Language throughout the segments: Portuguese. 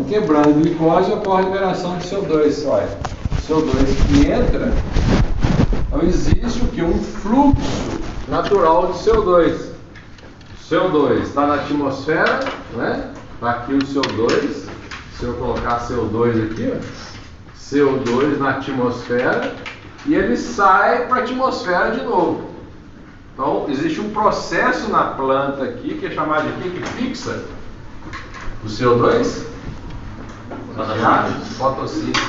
quebrando glicose, ocorre a liberação de CO2. Olha, CO2 que entra, então existe o que? Um fluxo natural de CO2. CO2 está na atmosfera, né? Está aqui o CO2. Se eu colocar CO2 aqui, ó, CO2 na atmosfera, e ele sai para a atmosfera de novo. Então, existe um processo na planta aqui, que é chamado de quê? Que fixa o CO2? Fotossíntese.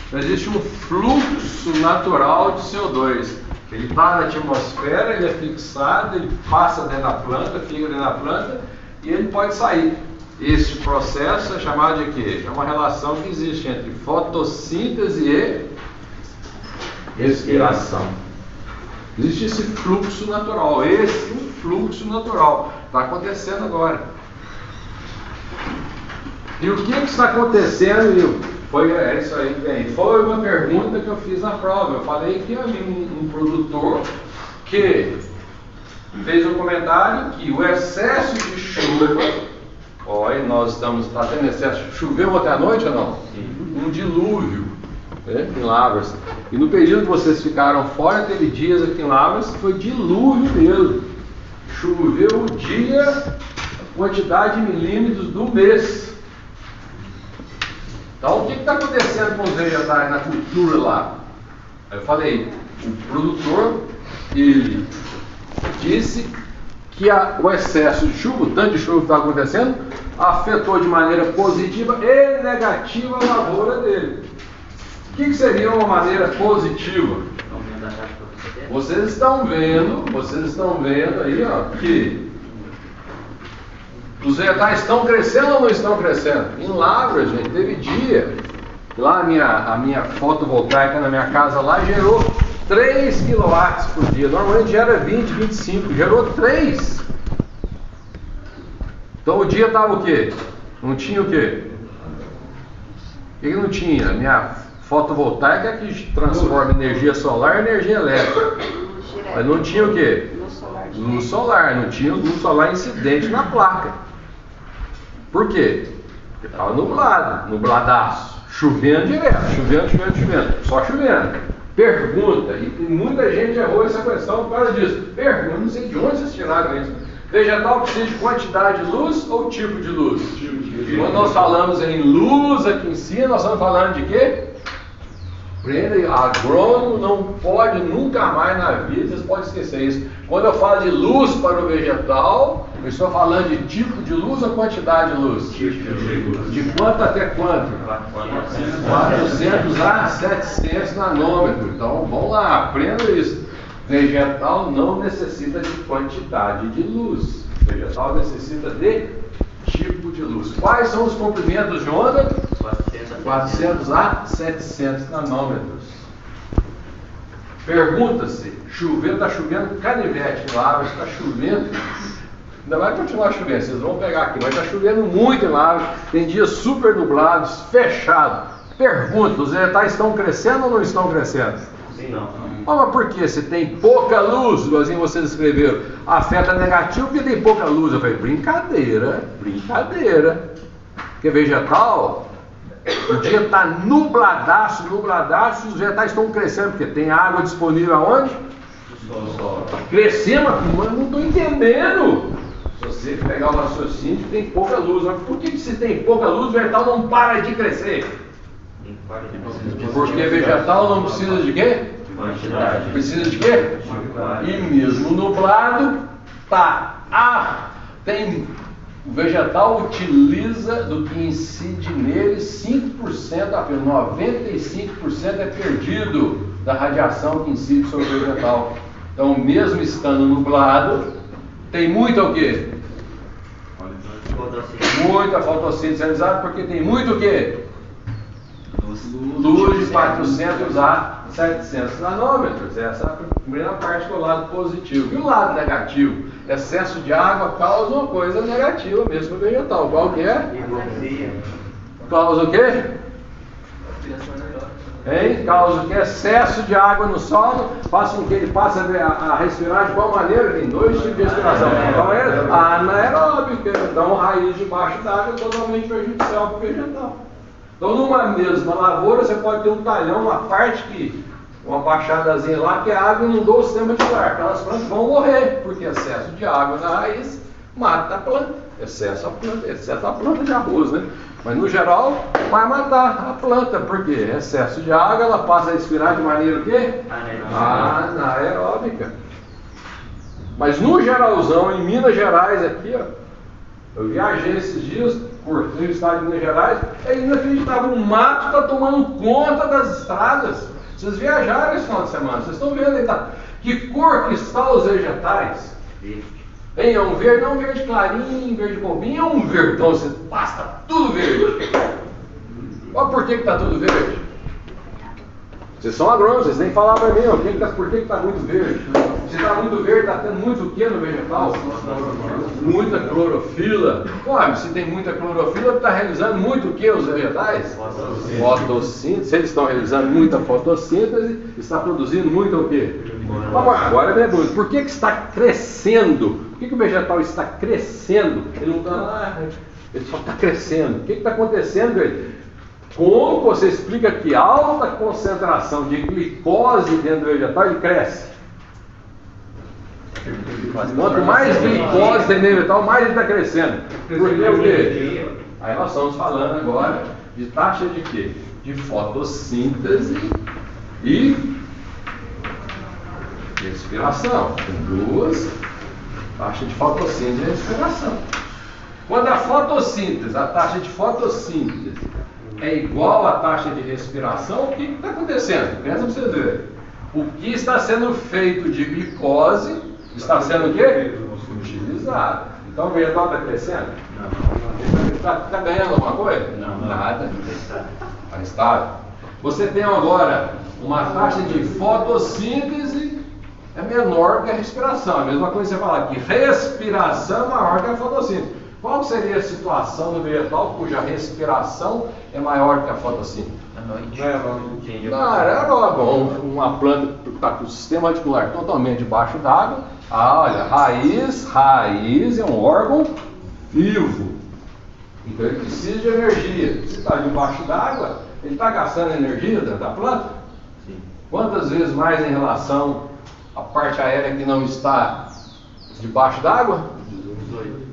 Então, existe um fluxo natural de CO2. Ele está na atmosfera, ele é fixado, ele passa dentro da planta, fica dentro da planta, e ele pode sair. Este processo é chamado de quê? É uma relação que existe entre fotossíntese e respiração. Existe esse fluxo natural. Esse fluxo natural está acontecendo agora. E o que está acontecendo? É isso aí, bem. Foi uma pergunta que eu fiz na prova. Eu falei que havia um produtor que fez um comentário que o excesso de chuva. Olha, nós estamos tendo excesso. Choveu ontem à noite ou não? Um dilúvio, né, em Lavras. E no período que vocês ficaram fora, teve dias aqui em Lavras que foi dilúvio mesmo. Choveu o dia, a quantidade de milímetros do mês. Então, o que está acontecendo com os vegetais na cultura lá? Eu falei, o produtor, ele disse que o excesso de chuva, o tanto de chuva que está acontecendo, afetou de maneira positiva e negativa a lavoura dele. O que seria uma maneira positiva? Vocês estão vendo aí, ó, que os vegetais estão crescendo ou não estão crescendo? Em Lavras, gente, teve dia, lá a minha fotovoltaica na minha casa lá gerou 3 kW por dia, normalmente gera 20, 25, gerou 3. Então o dia estava o quê? Não tinha o quê? O que não tinha? A minha fotovoltaica é que transforma energia solar em energia elétrica. Mas não tinha o quê? Luz solar, não tinha luz solar incidente na placa. Por quê? Porque estava nublado, nubladaço, chovendo direto, chovendo, só chovendo. Pergunta, e muita gente errou essa questão por causa disso. Pergunta, não sei de onde vocês tiraram isso. Vegetal precisa de quantidade de luz ou tipo de luz? Quando nós falamos em luz aqui em cima, nós estamos falando de quê? Agrônomo não pode nunca mais na vida, vocês podem esquecer isso. Quando eu falo de luz para o vegetal, eu estou falando de tipo de luz ou quantidade de luz? Tipo de luz. De quanto até quanto? 400 a 700 nanômetros. Então vamos lá, aprenda isso. Vegetal não necessita de quantidade de luz. Vegetal necessita de tipo de luz. Quais são os comprimentos de onda? 400 a 700 nanômetros. Pergunta-se, está chovendo canivete em Lavras, está chovendo, ainda vai continuar chovendo, vocês vão pegar aqui, mas está chovendo muito em Lavras, tem dias super nublados, fechados. Pergunta, os vegetais estão crescendo ou não estão crescendo? Sim, não. Mas por que? Se tem pouca luz, igualzinho vocês escreveram, afeta negativo porque tem pouca luz. Eu falei, brincadeira. Porque vegetal, o dia está nubladaço, e os vegetais estão crescendo, porque tem água disponível aonde? No sol. Crescendo, mas não estou entendendo. Se você pegar o raciocínio, tem pouca luz. Mas por que se tem pouca luz, o vegetal não para de crescer? Porque vegetal não precisa de quê? Quantidade. Precisa de quê? E mesmo nublado, o vegetal utiliza do que incide nele 5% apenas, 95% é perdido da radiação que incide sobre o vegetal. Então, mesmo estando nublado, tem muita o quê? Muita fotossíntese realizada, porque tem muito o quê? Luz de 400 a 700 nanômetros. Essa é a primeira parte do lado positivo. E o lado negativo? Excesso de água causa uma coisa negativa mesmo no vegetal. Qual que é? Causa o quê? Hein? Causa o que? Excesso de água no solo, faz com que ele passe a respirar de qual maneira? Tem dois tipos de respiração. Então é anaeróbica, então raiz debaixo d'água é totalmente prejudicial para o vegetal. Então numa mesma lavoura você pode ter um talhão, uma parte que, uma baixadazinha lá, que a água inundou o sistema reticular. Aquelas plantas vão morrer, porque excesso de água na raiz mata a planta. Excesso a planta de arroz, né? Mas no geral vai matar a planta, porque excesso de água ela passa a respirar de maneira o quê? Anaeróbica. Mas no geralzão, em Minas Gerais aqui, ó, eu viajei esses dias por o estado de Minas Gerais, é inacreditável, o mato está tomando conta das estradas. Vocês viajaram esse final de semana, vocês estão vendo aí, tá? Que cor que estão os vegetais? É um verde, não um verde clarinho, verde bombinho, é um verdão, você passa tudo verde. Olha por que está tudo verde. Vocês são agrônomos, vocês têm que falar para mim, ó, por que está muito verde. Se está muito verde, está tendo muito o que no vegetal? Muita clorofila. Ué, se tem muita clorofila, está realizando muito o que os vegetais? Fotossíntese. Se eles estão realizando muita fotossíntese, está produzindo muito o quê? Agora é pergunta, por que está crescendo? Por que o vegetal está crescendo? Ele não está, ele só está crescendo. O que está acontecendo, velho? Como você explica que alta concentração de glicose dentro do vegetal, ele cresce? Quanto mais glicose tem no vegetal, mais ele está crescendo. Porque o quê? Aí nós estamos falando agora de taxa de quê? De fotossíntese e respiração. Tem duas taxas de fotossíntese e respiração. Quando a fotossíntese, a taxa de fotossíntese é igual à taxa de respiração, o que está acontecendo? Pensa para vocês verem. O que está sendo feito de glicose está sendo o quê? Utilizado. Então o vegetal está crescendo? Não. Está ganhando alguma coisa? Não. Nada. Está estável. Você tem agora uma taxa de fotossíntese é menor que a respiração. A mesma coisa que você falar que respiração é maior que a fotossíntese. Qual seria a situação do vegetal cuja respiração é maior que a fotossíntese? Uma planta que está com o sistema reticular totalmente debaixo d'água. Olha, raiz é um órgão vivo. Então ele precisa de energia. Se está debaixo d'água, ele está gastando energia dentro da planta? Sim. Quantas vezes mais em relação à parte aérea que não está debaixo d'água?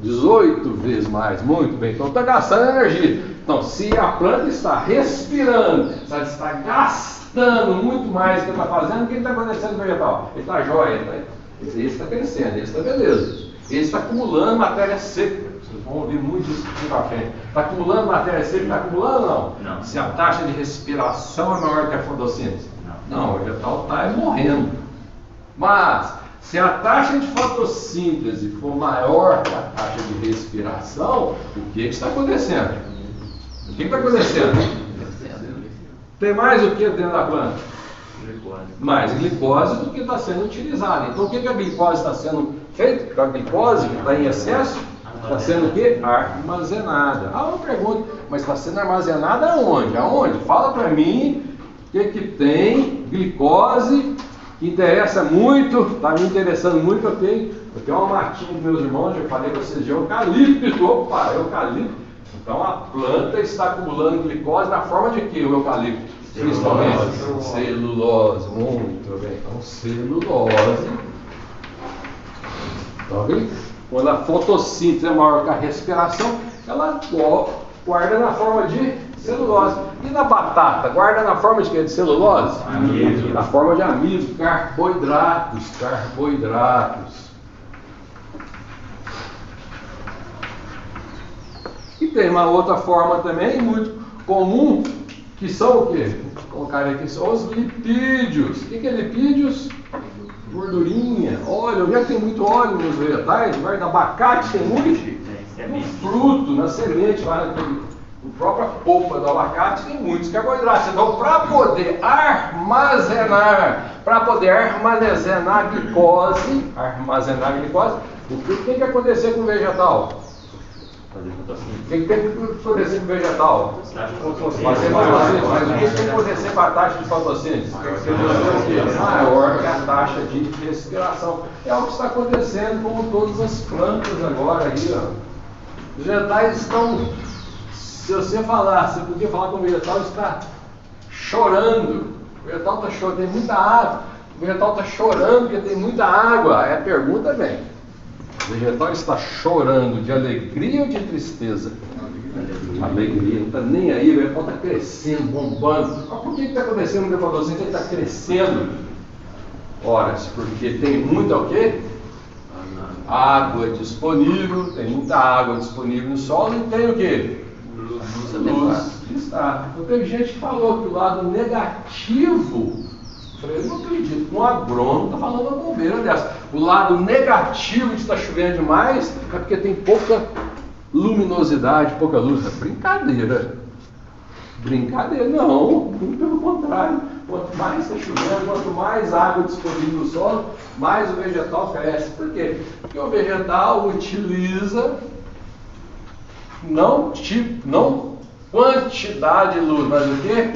18 vezes mais, muito bem. Então está gastando energia. Então, se a planta está respirando, se ela está gastando muito mais do que está fazendo, o que está acontecendo no vegetal? Ele está jóia, esse está crescendo, esse está beleza. Ele está acumulando matéria seca. Vocês vão ouvir muito isso aqui para frente. Está acumulando matéria seca? Está acumulando ou não? Não. Se a taxa de respiração é maior que a fotossíntese? Não, o vegetal está morrendo. Mas se a taxa de fotossíntese for maior que a taxa de respiração, o que está acontecendo? O que está acontecendo? Tem mais o que dentro da planta? Glicose. Mais glicose do que está sendo utilizada. Então o que a glicose está sendo feita? A glicose que está em excesso está sendo o quê? Armazenada. Uma pergunta, mas está sendo armazenada aonde? Aonde? Fala para mim o que tem glicose que interessa muito, está me interessando muito. Eu tenho uma matinha dos meus irmãos, já falei para vocês de eucalipto. Opa, eucalipto. Então a planta está acumulando glicose na forma de quê? O eucalipto? Principalmente celulose. Muito bem. Então celulose. Então, quando a fotossíntese é maior que a respiração, ela guarda na forma de celulose. E na batata, guarda na forma de quê? De celulose? Amido. Na forma de amido, carboidratos. E tem uma outra forma também, muito comum, que são o quê? Vou colocar aqui, são os lipídios. O que é lipídios? Gordurinha, óleo. Já tem muito óleo nos vegetais, no abacate tem muito. No fruto, na semente, lá na própria polpa do abacate tem muitos carboidratos. Então, para poder armazenar glicose, o que tem que acontecer com o vegetal? O que tem que acontecer com o vegetal? Fazer fotossíntese, mas o que tem que acontecer com a taxa de fotossíntese? Maior que a taxa de respiração. É o que está acontecendo com todas as plantas agora aí, ó. Os vegetais estão, se você falar, você podia falar que o vegetal está chorando. O vegetal está chorando, tem muita água. O vegetal está chorando porque tem muita água. Aí a pergunta vem. O vegetal está chorando de alegria ou de tristeza? Alegria, não está nem aí, o vegetal está crescendo, bombando. Mas por que está acontecendo no fotossíntese? Ele está crescendo. Ora, porque tem muita o quê? Água disponível, tem muita água disponível no solo e tem o quê? Luz. Está. Então teve gente que falou que o lado negativo. Eu falei, eu não acredito, um agrônomo está falando uma bobeira dessa. O lado negativo de estar chovendo demais é porque tem pouca luminosidade, pouca luz. É brincadeira. Brincadeira, não, pelo contrário. Quanto mais está chovendo, quanto mais água disponível no solo, mais o vegetal cresce. Por quê? Porque o vegetal utiliza não quantidade de luz, mas o quê?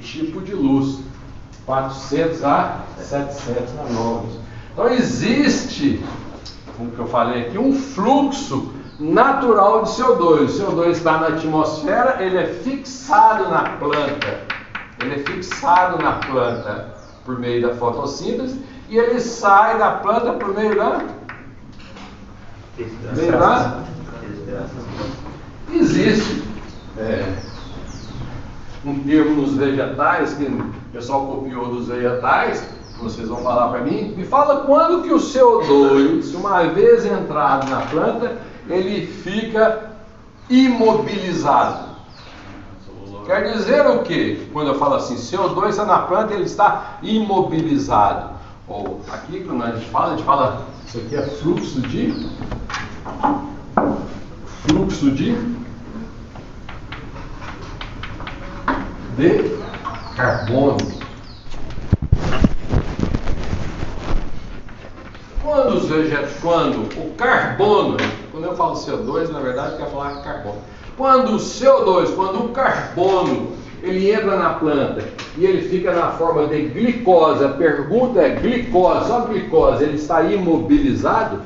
Tipo de luz. 400 a 700 nanômetros. Então existe, como que eu falei aqui, um fluxo natural de CO2. O CO2 está na atmosfera, ele é fixado na planta. Ele é fixado na planta por meio da fotossíntese e ele sai da planta por meio da existe um termo nos vegetais que o pessoal copiou dos vegetais, vocês vão falar para mim. Me fala quando que o CO2, uma vez entrado na planta, ele fica imobilizado. Quer dizer o quê? Quando eu falo assim, CO2 está na planta, ele está imobilizado. Ou aqui, quando a gente fala, isso aqui é fluxo de carbono. Quando o carbono, quando eu falo CO2, na verdade eu quero falar carbono. Quando o CO2, quando o carbono, ele entra na planta e ele fica na forma de glicose, a pergunta é glicose, só glicose, ele está imobilizado?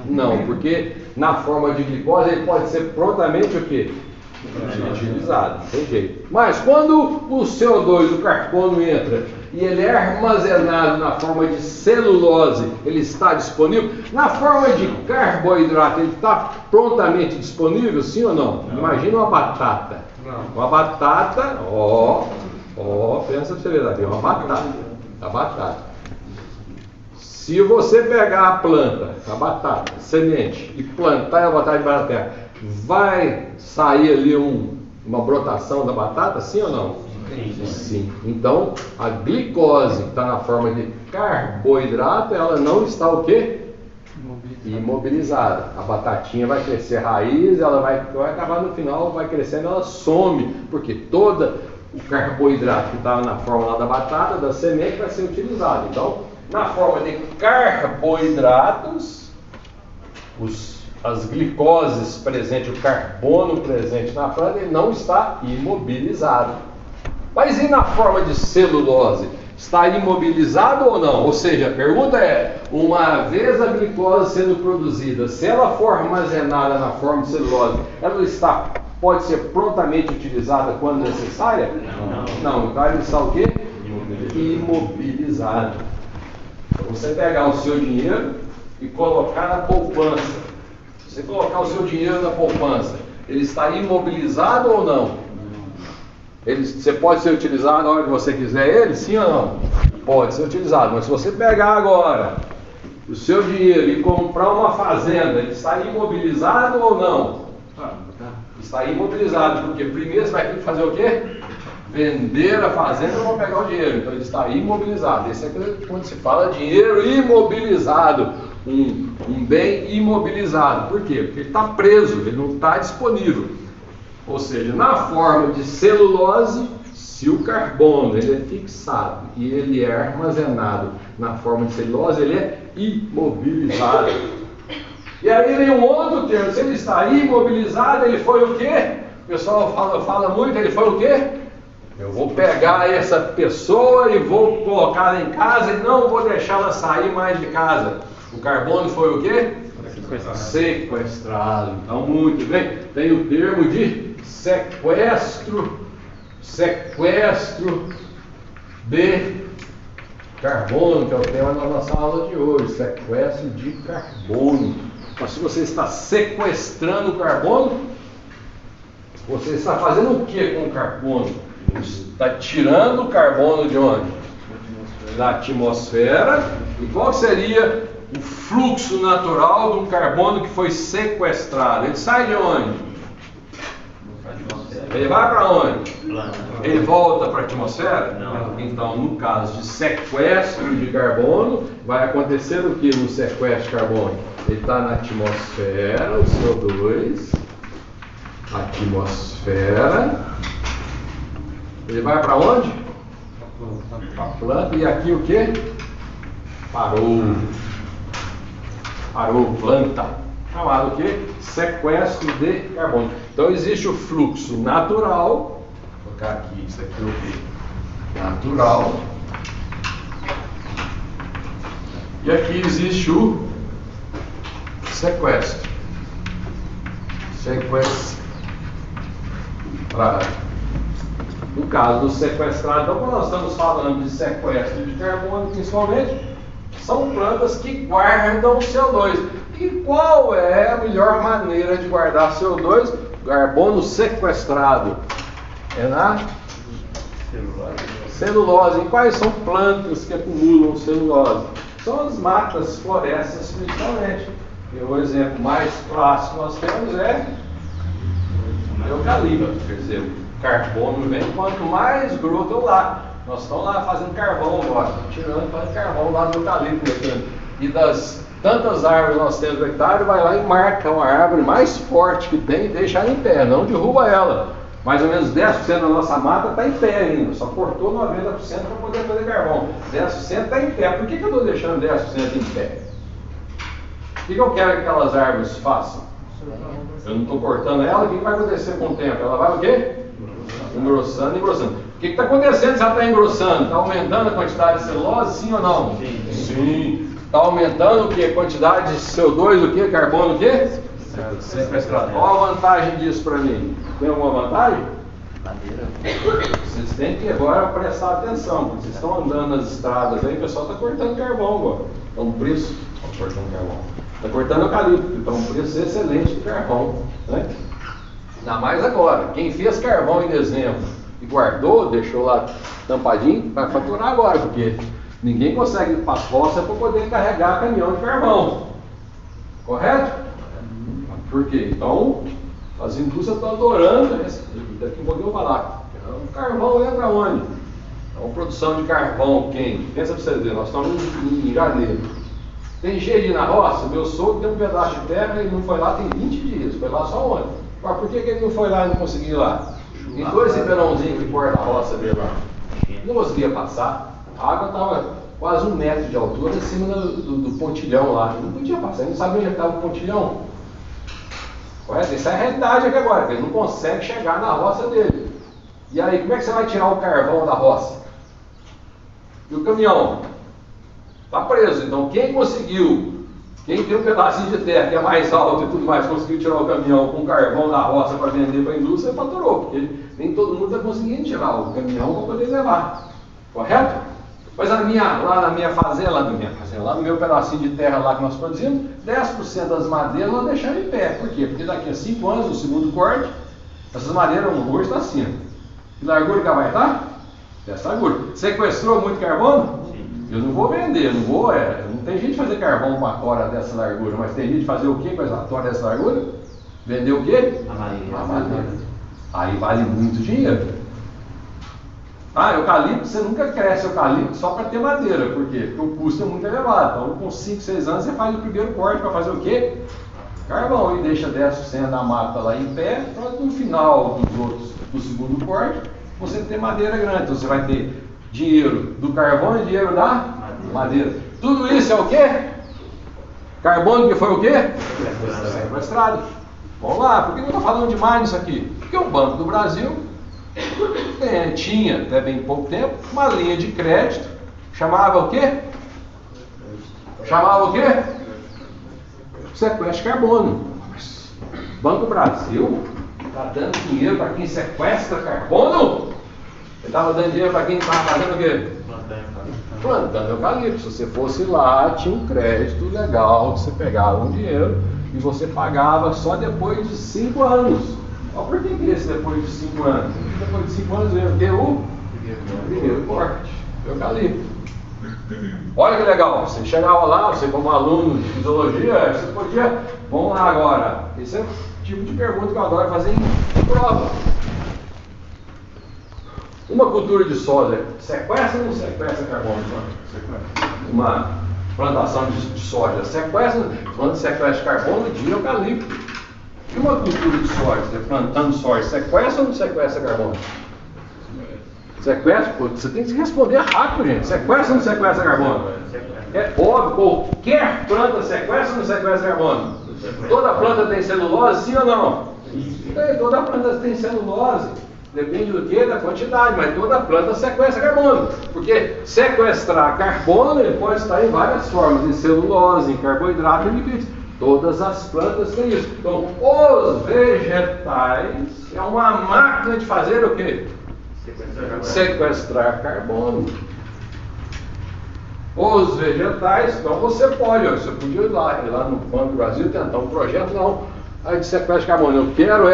Não, porque na forma de glicose ele pode ser prontamente o quê? Utilizado, não tem jeito. Mas quando o CO2, o carbono entra e ele é armazenado na forma de celulose, ele está disponível. Na forma de carboidrato, ele está prontamente disponível, sim ou não? Imagina uma batata. Uma batata, pensa pra você ver daqui, uma batata. A batata. Se você pegar a planta, a batata, a semente, e plantar a batata debaixo da terra, vai sair ali uma brotação da batata, sim ou não? Sim. Então, a glicose que está na forma de carboidrato, ela não está o quê? Imobilizada. A batatinha vai crescer raiz, ela vai acabar no final, vai crescendo, ela some, porque todo o carboidrato que estava na forma lá da batata, da semente, vai ser utilizado. Então, na forma de carboidratos, as glicoses presentes, o carbono presente na planta, ele não está imobilizado. Mas e na forma de celulose? Está imobilizado ou não? Ou seja, a pergunta é, uma vez a glicose sendo produzida, se ela for armazenada na forma de celulose, ela pode ser prontamente utilizada quando necessária? Não. Então ela está o quê? Imobilizado. Então você pegar o seu dinheiro e colocar na poupança. Se você colocar o seu dinheiro na poupança, ele está imobilizado ou não? Você pode ser utilizado na hora que você quiser ele, sim ou não? Pode ser utilizado, mas se você pegar agora o seu dinheiro e comprar uma fazenda, ele está imobilizado ou não? Está imobilizado, porque primeiro você vai ter que fazer o quê? Vender a fazenda para pegar o dinheiro, então ele está imobilizado. Esse é quando se fala dinheiro imobilizado, um bem imobilizado. Por quê? Porque ele está preso, ele não está disponível. Ou seja, na forma de celulose, se o carbono ele é fixado e ele é armazenado na forma de celulose, ele é imobilizado. E aí vem um outro termo, se ele está imobilizado, ele foi o quê? O pessoal fala muito, ele foi o quê? Eu vou pegar essa pessoa e vou colocá-la em casa e não vou deixá-la sair mais de casa. O carbono foi o quê? Sequestrado. Então, muito bem. Tem o termo de sequestro de carbono, que é o tema da nossa aula de hoje. Sequestro de carbono. Mas se você está sequestrando o carbono, você está fazendo o que com o carbono? Está tirando o carbono de onde? Da atmosfera. E qual seria o fluxo natural de um carbono que foi sequestrado? Ele sai de onde? Ele vai para onde? Ele volta para a atmosfera? Não. Então, no caso de sequestro de carbono, vai acontecer o que no sequestro de carbono? Ele está na atmosfera, o CO2, atmosfera. Ele vai para onde? Para a planta. E aqui o que? Parou, planta. Chamado o que? Sequestro de carbono. Então existe o fluxo natural. Vou colocar aqui, isso aqui é o que? Natural. E aqui existe o sequestro. Sequestrado. No caso do sequestrado, então, quando nós estamos falando de sequestro de carbono, principalmente, são plantas que guardam CO2. E qual é a melhor maneira de guardar CO2? Carbono sequestrado. É na celulose. E quais são plantas que acumulam celulose? São as matas, florestas, principalmente. E o exemplo mais clássico que nós temos é o eucalipto. Quer dizer, carbono vem quanto mais groto lá. Nós estamos lá fazendo carvão agora, tirando, fazendo carvão lá no eucalipto. E das tantas árvores que nós temos no hectare, vai lá e marca uma árvore mais forte que tem e deixa ela em pé, não derruba ela. Mais ou menos 10% da nossa mata está em pé ainda, só cortou 90% para poder fazer carvão. 10% está em pé. Por que eu estou deixando 10% em pé? O que eu quero que aquelas árvores façam? Eu não estou cortando ela, o que vai acontecer com o tempo? Ela vai o quê? Engrossando. O que está acontecendo se ela está engrossando? Está aumentando a quantidade de celulose, sim ou não? Sim. Está aumentando o que? A quantidade de CO2, o que? Carbono, o que? Sequestrado. Qual a vantagem disso para mim? Tem alguma vantagem? Vocês têm que agora prestar atenção, porque vocês estão andando nas estradas aí, o pessoal está cortando carvão agora. Então o preço. Está cortando eucalipto, então um preço excelente de carvão. Né? Ainda mais agora. Quem fez carvão em dezembro e guardou, deixou lá tampadinho, vai faturar agora, porque ninguém consegue ir para as roças para poder carregar caminhão de carvão. Correto? Por quê? Então, as indústrias estão adorando, daqui a pouco eu vou falar. O carvão entra onde? Então, produção de carvão quente. Pensa para você ver, nós estamos em janeiro. Tem jeito de ir na roça? Meu sogro tem um pedaço de terra e ele não foi lá tem 20 dias. Foi lá só ontem. Mas por que ele não foi lá e não conseguiu ir lá? Tem dois ribeirãozinhos que cortam a roça dele lá. Não conseguia passar. A água estava quase 1 metro de altura em cima do pontilhão lá. Não podia passar, ele não sabia onde estava o pontilhão. Correto? Essa é a realidade aqui agora, que ele não consegue chegar na roça dele. E aí, como é que você vai tirar o carvão da roça? E o caminhão? Está preso. Então, quem conseguiu, quem tem um pedacinho de terra que é mais alto e tudo mais, conseguiu tirar o caminhão com carvão da roça para vender para a indústria, faturou, porque nem todo mundo está conseguindo tirar o caminhão para poder levar. Correto? Mas lá na minha fazenda, lá no meu pedacinho de terra lá que nós produzimos, 10% das madeiras nós deixamos em pé. Por quê? Porque daqui a 5 anos, no segundo corte, essas madeiras hoje estão assim. Que largura que ela vai estar? Dessa largura. Sequestrou muito carbono? Eu não vou vender, não tem gente fazer carvão com a tora dessa largura, mas tem gente fazer o quê com a tora dessa largura? Vender o quê? A madeira. Aí vale muito dinheiro. Eucalipto, você nunca cresce eucalipto só para ter madeira. Por quê? Porque o custo é muito elevado. Então, com 5, 6 anos, você faz o primeiro corte para fazer o quê? Carvão. E deixa 10% da mata lá em pé, para no final do segundo corte, você ter madeira grande. Então, você vai ter dinheiro do carvão e dinheiro da madeira. Tudo isso é o quê? Carbono que foi o quê? Sequestrado. Vamos lá, por que eu estou falando demais nisso aqui? Porque o Banco do Brasil tinha, até bem pouco tempo, uma linha de crédito, chamava o quê? Chamava o quê? Sequestro de carbono. Mas Banco do Brasil está dando dinheiro para quem sequestra carbono? Ele estava dando dinheiro para quem estava fazendo o quê? Plantando eucalipto. Se você fosse lá, tinha um crédito legal, você pegava um dinheiro e você pagava só depois de 5 anos. Mas por que esse depois de 5 anos? Depois de 5 anos veio ter o primeiro corte, eucalipto. Olha que legal, você chegava lá, você como aluno de fisiologia, você podia, vamos lá agora. Esse é o tipo de pergunta que eu adoro fazer em prova. Uma cultura de soja sequestra ou não sequestra carbono? Uma plantação de soja sequestra, quando sequestra carbono de eucalipto. E uma cultura de soja, você plantando soja, sequestra ou não sequestra carbono? Sequestra? Pô, você tem que responder rápido, gente. Sequestra ou não sequestra carbono? É óbvio, qualquer planta sequestra ou não sequestra carbono? Toda planta tem celulose, sim ou não? Toda planta tem celulose. Depende do que? Da quantidade, mas toda planta sequestra carbono. Porque sequestrar carbono, ele pode estar em várias formas, em celulose, em carboidrato, em lipídios. Todas as plantas têm isso. Então, os vegetais é uma máquina de fazer o quê? Sequestrar carbono. Os vegetais, então você pode, você podia ir lá no Banco do Brasil tentar um projeto, não, aí de sequestro de carbono. Eu quero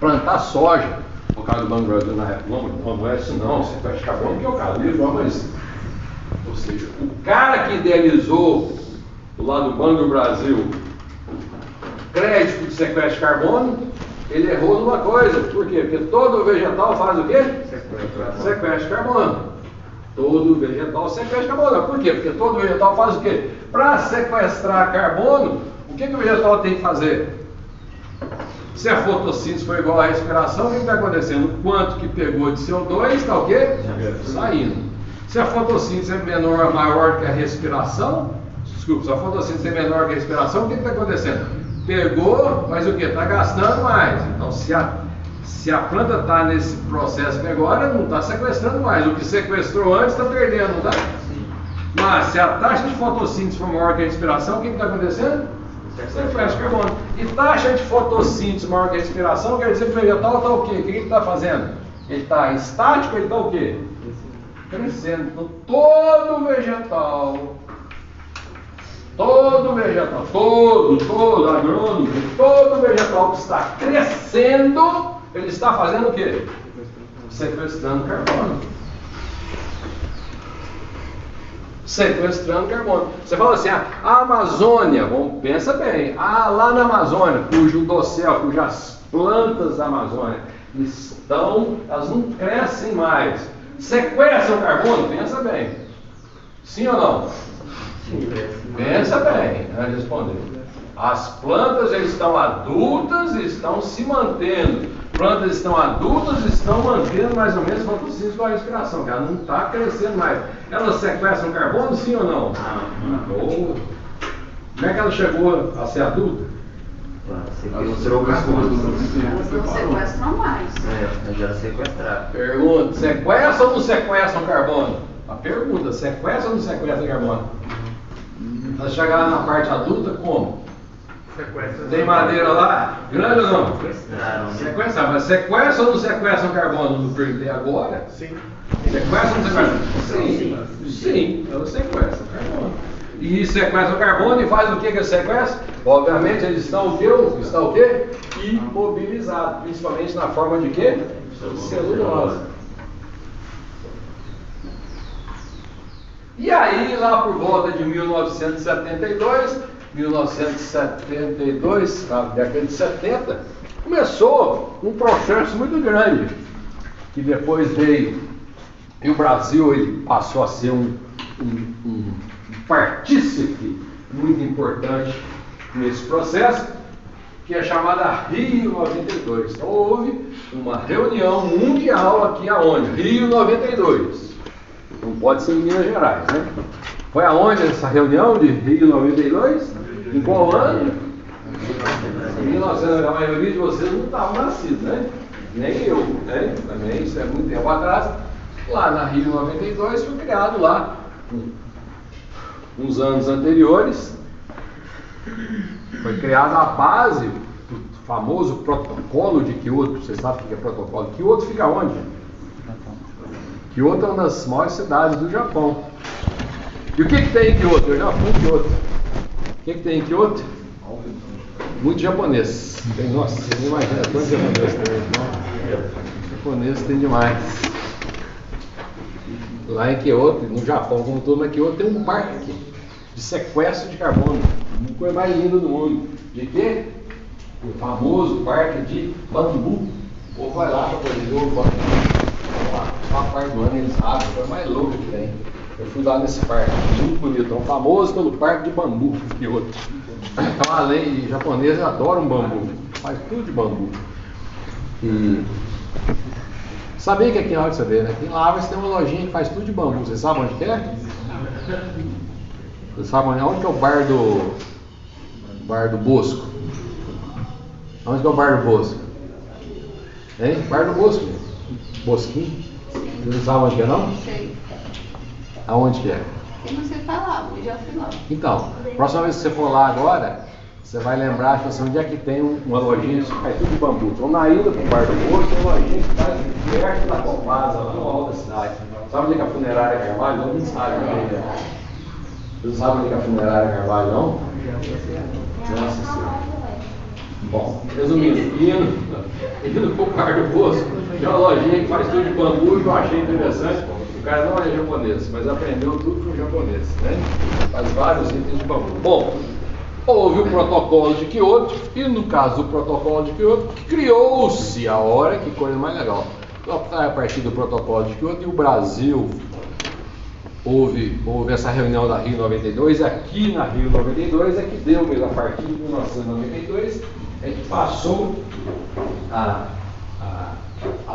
plantar soja. Por causa do Banco do Brasil na época, não é isso não, sequestro de carbono, que é o caso, não, mas. Ou seja, o cara que idealizou lá do Banco do Brasil crédito de sequestro de carbono, ele errou numa coisa. Por quê? Porque todo vegetal faz o quê? Sequestro de carbono. Todo vegetal sequestra carbono. Por quê? Porque todo vegetal faz o quê? Para sequestrar carbono, o que o vegetal tem que fazer? Se a fotossíntese for igual à respiração, o que está acontecendo? O quanto que pegou de CO2 está o quê? Saindo. Se a fotossíntese é menor ou maior que a respiração, se a fotossíntese é menor que a respiração, o que está acontecendo? Pegou, mas o que? Está gastando mais. Então, se a planta está nesse processo que agora, não está sequestrando mais. O que sequestrou antes está perdendo, não está? Mas se a taxa de fotossíntese for maior que a respiração, o que está acontecendo? Sequestro de carbono. E taxa de fotossíntese maior que a respiração, quer dizer que o vegetal está o quê? O que ele está fazendo? Ele está estático, ele está o quê? Crescendo. Então, todo vegetal, todo agrônomo, todo vegetal que está crescendo, ele está fazendo o quê? Sequestrando carbono. Sequestrando carbono. Você fala assim, a Amazônia, pensa bem, lá na Amazônia, cujo dossel, cujas plantas da Amazônia elas não crescem mais, sequestram carbono? Pensa bem. Sim ou não? Sim. Pensa bem, antes de responder. As plantas já estão adultas e estão se mantendo. Plantas estão adultas e estão mantendo mais ou menos fotossíntese com a respiração, que ela não está crescendo mais. Elas sequestram carbono, sim ou não? Como é que ela chegou a ser adulta? Sequestrou carbono. Não sequestram mais. Já sequestraram. Pergunta: sequestram ou não sequestram carbono? A pergunta: sequestram ou não sequestram carbono? Elas chegaram na parte adulta como? Tem madeira lá? Grande ou não? Sequestram. Mas sequestram ou não sequestram carbono? Não perguntei agora. Sim. Sequestram ou não sequestram? Sim. Elas sequestram carbono. E sequestram carbono e faz o que eles sequestram? Obviamente eles estão o quê? Estão o quê? Imobilizados. Principalmente na forma de quê? Celulose. E aí, lá por volta de 1972, na década de 70, começou um processo muito grande, que depois veio, e o Brasil ele passou a ser um partícipe muito importante nesse processo, que é chamada Rio 92. Então houve uma reunião mundial aqui aonde? Rio 92. Não pode ser em Minas Gerais, né? Foi aonde essa reunião de Rio 92? Em qual ano? Em 1900, a maioria de vocês não estavam nascidos, né? Nem eu, né? Também, isso é muito tempo atrás. Lá na Rio 92 foi criado lá, uns anos anteriores, foi criada a base do famoso protocolo de Kyoto. Vocês sabem o que é protocolo? Kyoto fica onde? Kyoto é uma das maiores cidades do Japão. E o que tem em Kyoto? Eu já fui em Kyoto. O que tem em Kyoto? Muito japonês. Tem, nossa, você não imagina quanto japonês tem. Japonês tem demais. Lá em Kyoto, no Japão, como todo, mas Kyoto tem um parque de sequestro de carbono. A coisa mais linda do mundo. De quê? O famoso parque de bambu. O povo vai lá para poder ver o bambu. Só a parte do ano eles abrem, a coisa mais louca que tem. Eu fui lá nesse parque, muito bonito. É um famoso pelo parque de bambu, Kyoto. Então, além de japoneses, adoram bambu. Faz tudo de bambu. E sabia que aqui na hora de saber, né? Aqui em Lavras tem uma lojinha que faz tudo de bambu. Você sabe onde que é? Você sabe onde que é o bar do Bosco? Onde que é o bar do Bosco? Hein? Bar do Bosco. Bosquinho. Você não sabe onde que é, não? Não sei. Aonde que é? Eu não sei falar, eu já fui lá. Então, próxima vez que você for lá agora, você vai lembrar que onde é que tem uma lojinha que faz tudo de bambu. Então, na ida para o bar do Bosco, tem uma lojinha que faz perto da Copasa, lá no alto da cidade. Sabe onde é que a funerária Carvalho? Não sabe, né? Você não sabe onde é que a funerária Carvalho, não? Nossa Senhora. Bom, resumindo, indo para o bar do Bosco, tem uma lojinha que faz tudo de bambu que eu achei interessante. O cara não é japonês, mas aprendeu tudo com o japonês, né? Faz vários itens de bambu. Bom, houve o protocolo de Kyoto, e no caso do protocolo de Kyoto, criou-se a hora, que coisa mais legal. A partir do protocolo de Kyoto, e o Brasil houve essa reunião da Rio 92, e aqui na Rio 92 é que deu, a partir de 1992, é que passou a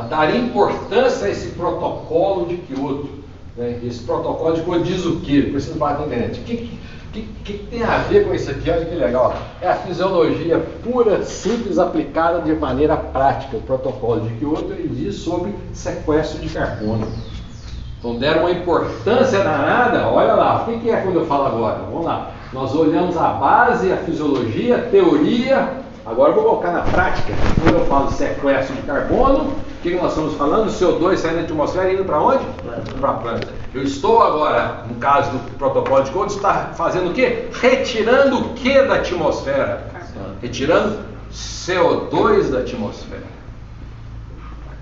dar importância a esse protocolo de Kyoto. Né? Esse protocolo de Kyoto diz o quê? Depois vocês batem na internet. O que tem a ver com isso aqui? Olha que legal. É a fisiologia pura, simples, aplicada de maneira prática. O protocolo de Kyoto ele diz sobre sequestro de carbono. Então deram uma importância danada. Olha lá, o que é quando eu falo agora? Vamos lá. Nós olhamos a base, a fisiologia, a teoria. Agora eu vou colocar na prática. Quando eu falo sequestro de carbono, o que nós estamos falando? O CO2 saindo da atmosfera e indo para onde? Para a planta. Eu estou agora, no caso do protocolo de Kyoto, está fazendo o quê? Retirando o que da atmosfera? Retirando CO2 da atmosfera.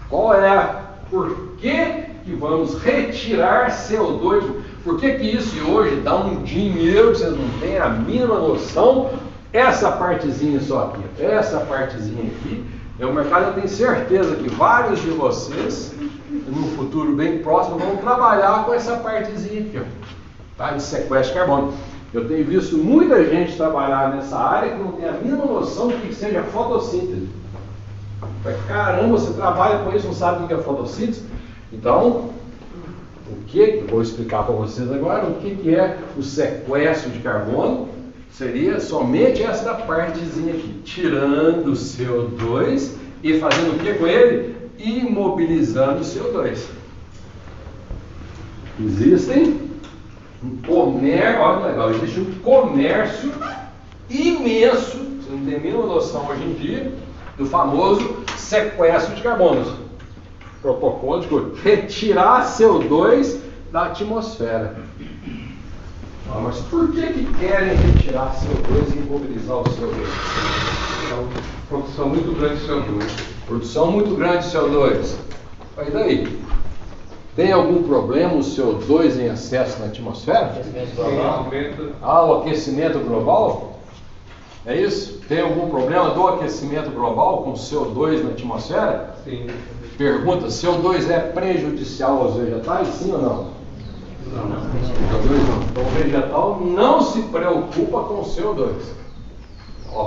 Qual é? Por que vamos retirar CO2? Por que isso hoje dá um dinheiro que vocês não têm a mínima noção? Essa partezinha só aqui, essa partezinha aqui, é o mercado. Eu tenho certeza que vários de vocês, num futuro bem próximo, vão trabalhar com essa partezinha aqui, ó, tá? De sequestro de carbono. Eu tenho visto muita gente trabalhar nessa área que não tem a mínima noção do que seja fotossíntese. Caramba, você trabalha com isso, não sabe o que é fotossíntese? Então, eu vou explicar para vocês agora o que é o sequestro de carbono. Seria somente essa partezinha aqui, tirando o CO2 e fazendo o que com ele? Imobilizando o CO2. Existem um comércio, olha que legal, existe um comércio imenso, você não tem a mínima noção hoje em dia, do famoso sequestro de carbono. Protocolo de retirar CO2 da atmosfera. Mas por que querem retirar CO2 e imobilizar o CO2? É uma produção muito grande de CO2. Produção muito grande de CO2. Mas daí? Tem algum problema o CO2 em excesso na atmosfera? Sim, aumenta. O aquecimento global? É isso? Tem algum problema do aquecimento global com CO2 na atmosfera? Sim. Pergunta, CO2 é prejudicial aos vegetais? Sim ou não? Não. Então o vegetal não se preocupa com o CO2.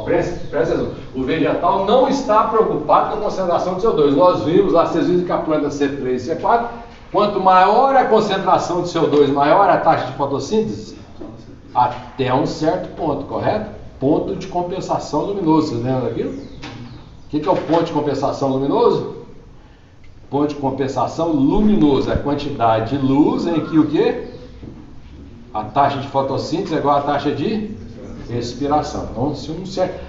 Presta atenção. O vegetal não está preocupado com a concentração de CO2. Nós vimos lá, vocês viram que a planta C3 e C4, quanto maior a concentração de CO2, maior a taxa de fotossíntese. Até um certo ponto, correto? Ponto de compensação luminoso. Vocês lembram daquilo? O que é o ponto de compensação luminoso? Ponto de compensação luminoso é a quantidade de luz em que o quê? A taxa de fotossíntese é igual à taxa de respiração. Então,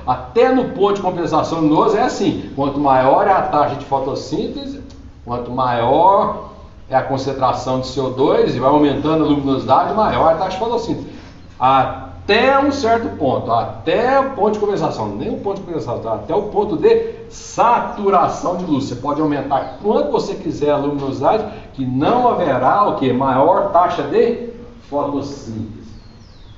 até no ponto de compensação luminoso é assim: quanto maior é a taxa de fotossíntese, quanto maior é a concentração de CO2 e vai aumentando a luminosidade, maior é a taxa de fotossíntese. Até um certo ponto, até o ponto de compensação, nem o ponto de compensação, até o ponto de saturação de luz. Você pode aumentar quanto você quiser a luminosidade, que não haverá o que? Maior taxa de fotossíntese.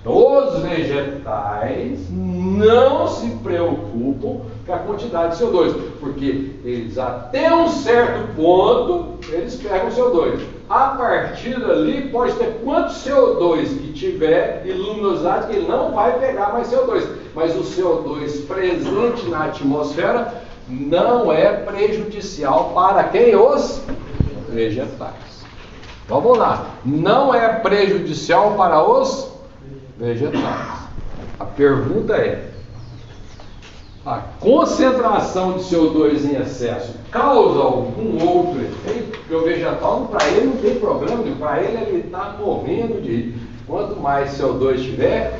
Os vegetais não se preocupam com a quantidade de CO2, porque eles até um certo ponto eles pegam CO2. A partir dali pode ter quanto CO2 que tiver e luminosidade que ele não vai pegar mais CO2. Mas o CO2 presente na atmosfera não é prejudicial para quem? Os vegetais. Vamos lá. Não é prejudicial para os vegetais. A pergunta é: a concentração de CO2 em excesso causa algum outro efeito? Porque o vegetal, para ele, não tem problema, para ele está morrendo de rir. Quanto mais CO2 tiver,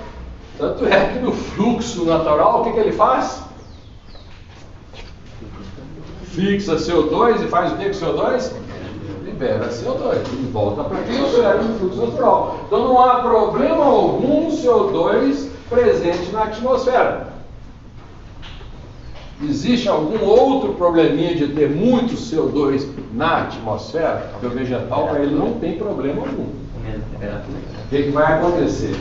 tanto é que no fluxo natural, o que ele faz? Fixa CO2 e faz o que com CO2? Libera CO2 e volta para a atmosfera no fluxo natural. Então não há problema algum CO2 presente na atmosfera. Existe algum outro probleminha de ter muito CO2 na atmosfera? Porque o vegetal, para ele, não tem problema algum. O que vai acontecer?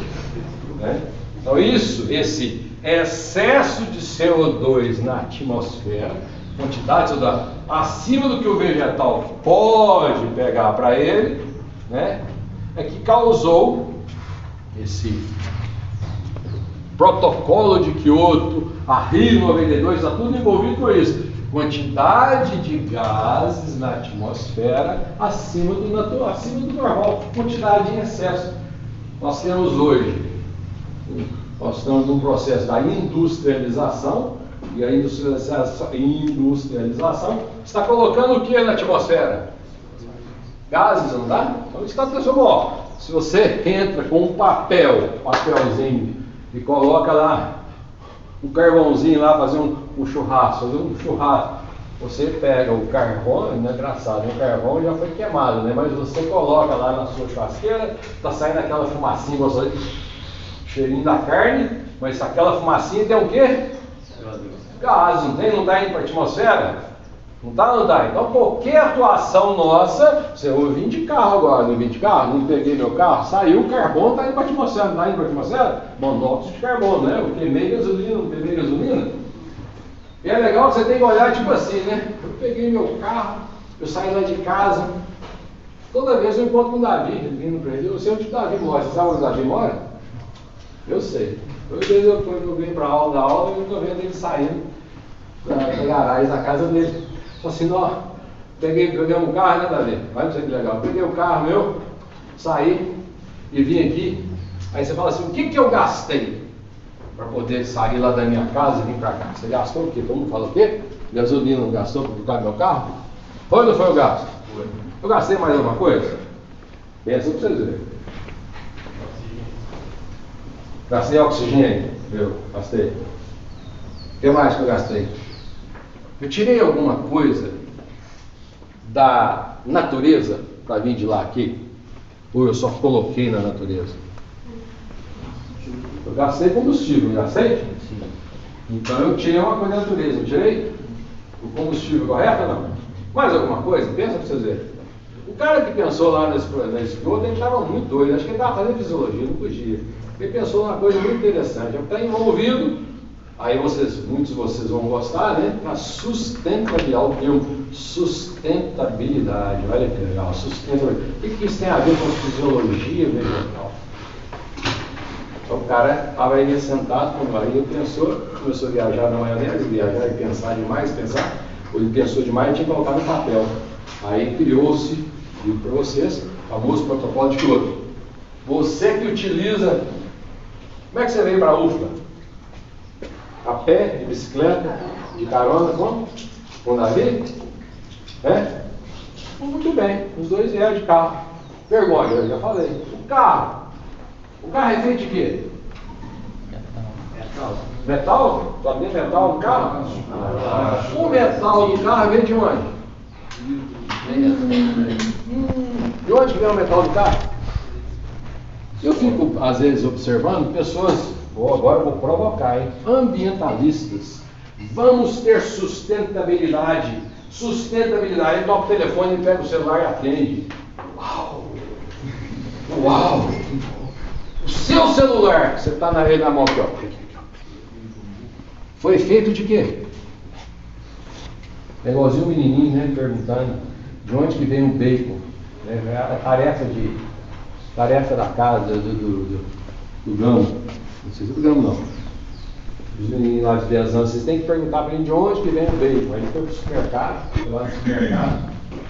Né? Então esse excesso de CO2 na atmosfera, quantidade de CO2 acima do que o vegetal pode pegar para ele, né, é que causou esse protocolo de Kyoto, a Rio 92, está tudo envolvido com isso. Quantidade de gases na atmosfera acima do normal, quantidade em excesso. Nós temos hoje, nós estamos num processo da industrialização, e a industrialização está colocando o que na atmosfera? Gases, não dá? Então está transformando. Se você entra com um papelzinho, e coloca lá um carvãozinho lá, fazer um churrasco, você pega o carvão, não é engraçado, o carvão já foi queimado, né? Mas você coloca lá na sua churrasqueira, está saindo aquela fumacinha gostosa, cheirinho da carne, mas aquela fumacinha tem o quê? Gás, não tem? Não dá indo para a atmosfera? Não dá, não dá. Então qualquer atuação nossa, eu vim de carro agora, não vim de carro, não peguei meu carro, saiu o carbono, está indo para a atmosfera, não está indo para a atmosfera? Monóxido de carbono, né? Eu queimei gasolina, não queimei gasolina. E é legal que você tem que olhar tipo assim, né? Eu peguei meu carro, eu saí lá de casa, toda vez eu encontro com o Davi, vindo para ele, eu sei onde o Davi mora, você sabe onde o Davi mora? Eu sei. Toda vez eu venho para a aula, eu estou vendo ele saindo da garagem da casa dele. Assim, ó, peguei um carro, né, Davi? Vai, não sei que legal. Peguei o carro meu, saí e vim aqui. Aí você fala assim: o que eu gastei para poder sair lá da minha casa e vir para cá? Você gastou o quê? Todo mundo fala o quê? Gasolina não gastou para botar meu carro? Foi ou não foi o gasto? Foi. Eu gastei mais alguma coisa? Pensa para vocês verem. Gastei oxigênio? Eu gastei. O que mais que eu gastei? Eu tirei alguma coisa da natureza para vir de lá aqui? Ou eu só coloquei na natureza? Eu gastei combustível, não gastei? Sim. Então eu tirei uma coisa da natureza, não tirei? O combustível, correto ou não? Mais alguma coisa? Pensa para vocês verem. O cara que pensou lá nesse piloto, ele estava muito doido, acho que ele estava fazendo fisiologia, não podia. Ele pensou numa coisa muito interessante, está envolvido. Aí muitos de vocês vão gostar, né? A sustentabilidade, o termo sustentabilidade, olha que legal, sustentabilidade. O que isso tem a ver com fisiologia vegetal? Então o cara estava aí sentado com o barriga, começou a viajar na maionese, viajar e pensar demais, ele pensou demais e tinha colocado no papel. Aí criou-se, digo para vocês, o famoso protocolo de Kyoto. Você que utiliza Como é que você veio para a UFLA? A pé, de bicicleta, de carona, como? Com o Davi? É? Muito bem, os dois vieram de carro. Vergonha, eu já falei. O carro é feito de quê? Metal? Só tem metal no carro? O metal do carro vem de onde? De onde que vem o metal do carro? Eu fico, às vezes, observando pessoas, agora eu vou provocar, hein? Ambientalistas. Vamos ter sustentabilidade. Sustentabilidade. Ele toca o telefone, ele pega o celular e atende. Uau! Uau! O seu celular, você está na mão aqui, ó. Foi feito de quê? É igualzinho o menininho, né, perguntando de onde que vem o bacon. Né? A tarefa da casa, do gamo. Não sei se é do gamo, não. Os meninos lá de 10 anos, vocês têm que perguntar para ele de onde que vem o bacon. Aí ele foi para o supermercado,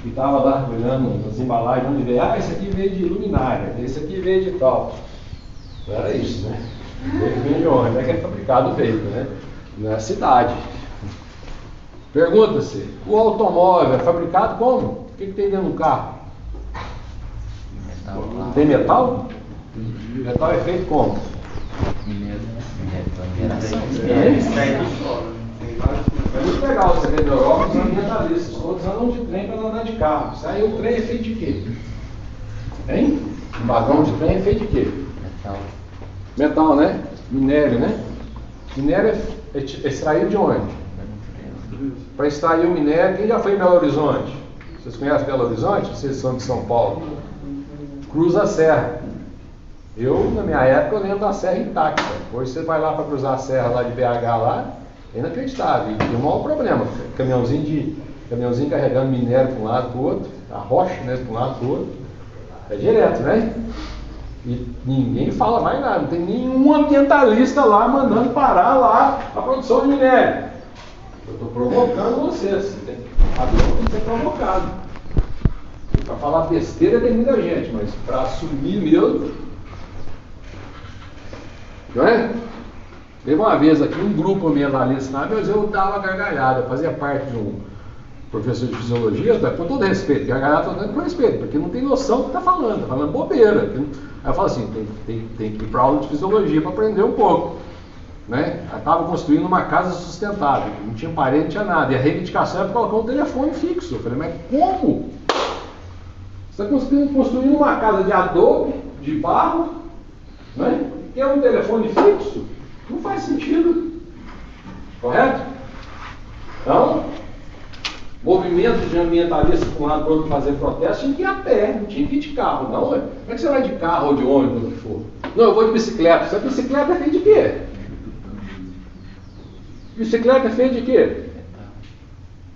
e estava lá olhando as embalagens, onde veio. Ah, esse aqui veio de luminária, esse aqui veio de tal. Não era isso, né? Vem de onde? É que é fabricado o bacon, né? Na cidade. Pergunta-se, o automóvel é fabricado como? O que tem dentro do carro? Metal. Tem metal? O metal é feito como? É muito legal você ver na Europa os ambientalistas, todos andam de trem para andar de carro. Isso aí, o trem é feito de quê? Hein? Um vagão de trem é feito de quê? Metal, né? Minério, né? Minério é extraído de onde? Para extrair o minério, quem já foi em Belo Horizonte? Vocês conhecem Belo Horizonte? Vocês são de São Paulo. Cruza a serra. Eu, na minha época, eu lembro da serra intacta. Hoje você vai lá para cruzar a serra lá de BH lá, é inacreditável. E tem um maior problema. Caminhãozinho carregando minério para um lado para o outro, a rocha, né, para um lado para o outro. É direto, né? E ninguém fala mais nada. Não tem nenhum ambientalista lá mandando parar lá a produção de minério. Eu estou provocando vocês. A dor tem que ser provocado. Para falar besteira tem muita gente, mas para assumir mesmo. Não é? Teve uma vez aqui um grupo ambientalista, mas eu dava gargalhada, eu fazia parte de um professor de fisiologia, com todo respeito, gargalhada estou dando com respeito, porque não tem noção do que está falando bobeira. Aí eu falo assim, tem que ir para aula de fisiologia para aprender um pouco. Né? Eu estava construindo uma casa sustentável, não tinha parede, não tinha nada, e a reivindicação era colocar um telefone fixo. Eu falei, mas como? Você está construindo uma casa de adobe, de barro, né? Que é um telefone fixo? Não faz sentido. Correto? Então, movimento de ambientalistas para um lado para outro fazer protesto, tinha que ir a pé, não tinha que ir de carro, não. Como é que você vai de carro ou de ônibus, ou o que for? Não, eu vou de bicicleta. Essa bicicleta é feita de quê? Bicicleta é feita de quê?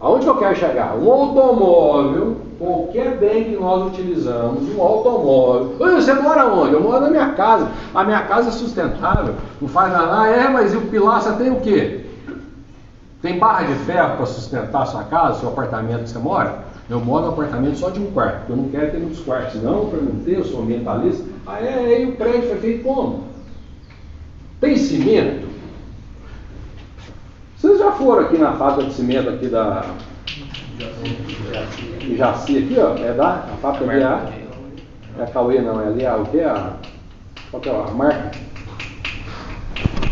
Aonde que eu quero chegar? Um automóvel, qualquer bem que nós utilizamos, um automóvel. Você mora onde? Eu moro na minha casa. A minha casa é sustentável, não faz nada. Mas e o pilaça tem o quê? Tem barra de ferro para sustentar a sua casa, seu apartamento que você mora? Eu moro num apartamento só de um quarto, porque eu não quero ter muitos quartos. Senão, eu perguntei, eu sou ambientalista. E o prédio foi feito como? Tem cimento? Vocês já foram aqui na fábrica de cimento aqui da Jaci aqui, ó? É da a fábrica de A? É a Cauê, não, é ali o que é qual que é a marca?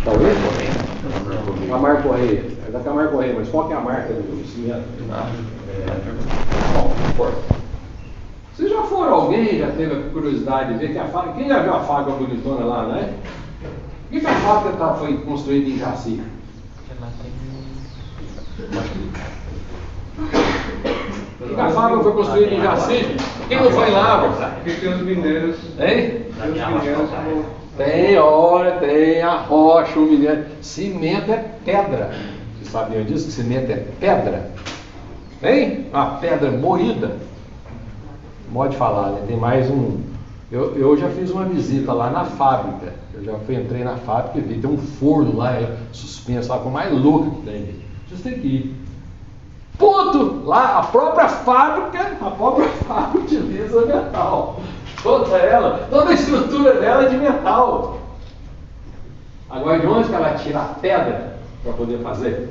Cauê? A marca Correia. É da Camargo Correia, mas qual que é a marca do cimento? Bom, vocês já foram, alguém já teve a curiosidade de ver que a fábrica, quem já viu a fábrica bonitona lá, né? Por que a fábrica foi construída em Jaci? Porque a fábrica foi construída em Jaci? Quem não foi lá? Porque tem os minérios. Hein? Tem os minérios. Tem, olha, tem a rocha, o minério. Cimento é pedra. Vocês sabiam disso? Que cimento é pedra? Hein? A pedra moída. Pode falar, né? Tem mais um. Eu já fiz uma visita lá na fábrica. Eu já entrei na fábrica e vi, tem um forno lá, suspenso lá, com mais louca que tem. Vocês têm que ir. Ponto! Lá, a própria fábrica utiliza metal. Toda a estrutura dela é de metal. Agora, de onde que ela tira a pedra para poder fazer?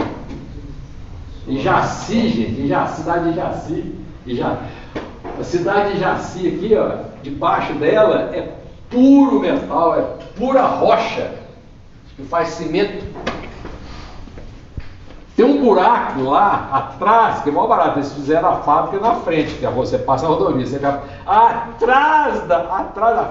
Em Jaci, gente, cidade de Jaci. A cidade de Jaci aqui, ó, debaixo dela é puro metal, é pura rocha, que faz cimento. Tem um buraco lá atrás, que é mó barato, eles fizeram a fábrica na frente, que você passa a rodovia, você fica atrás da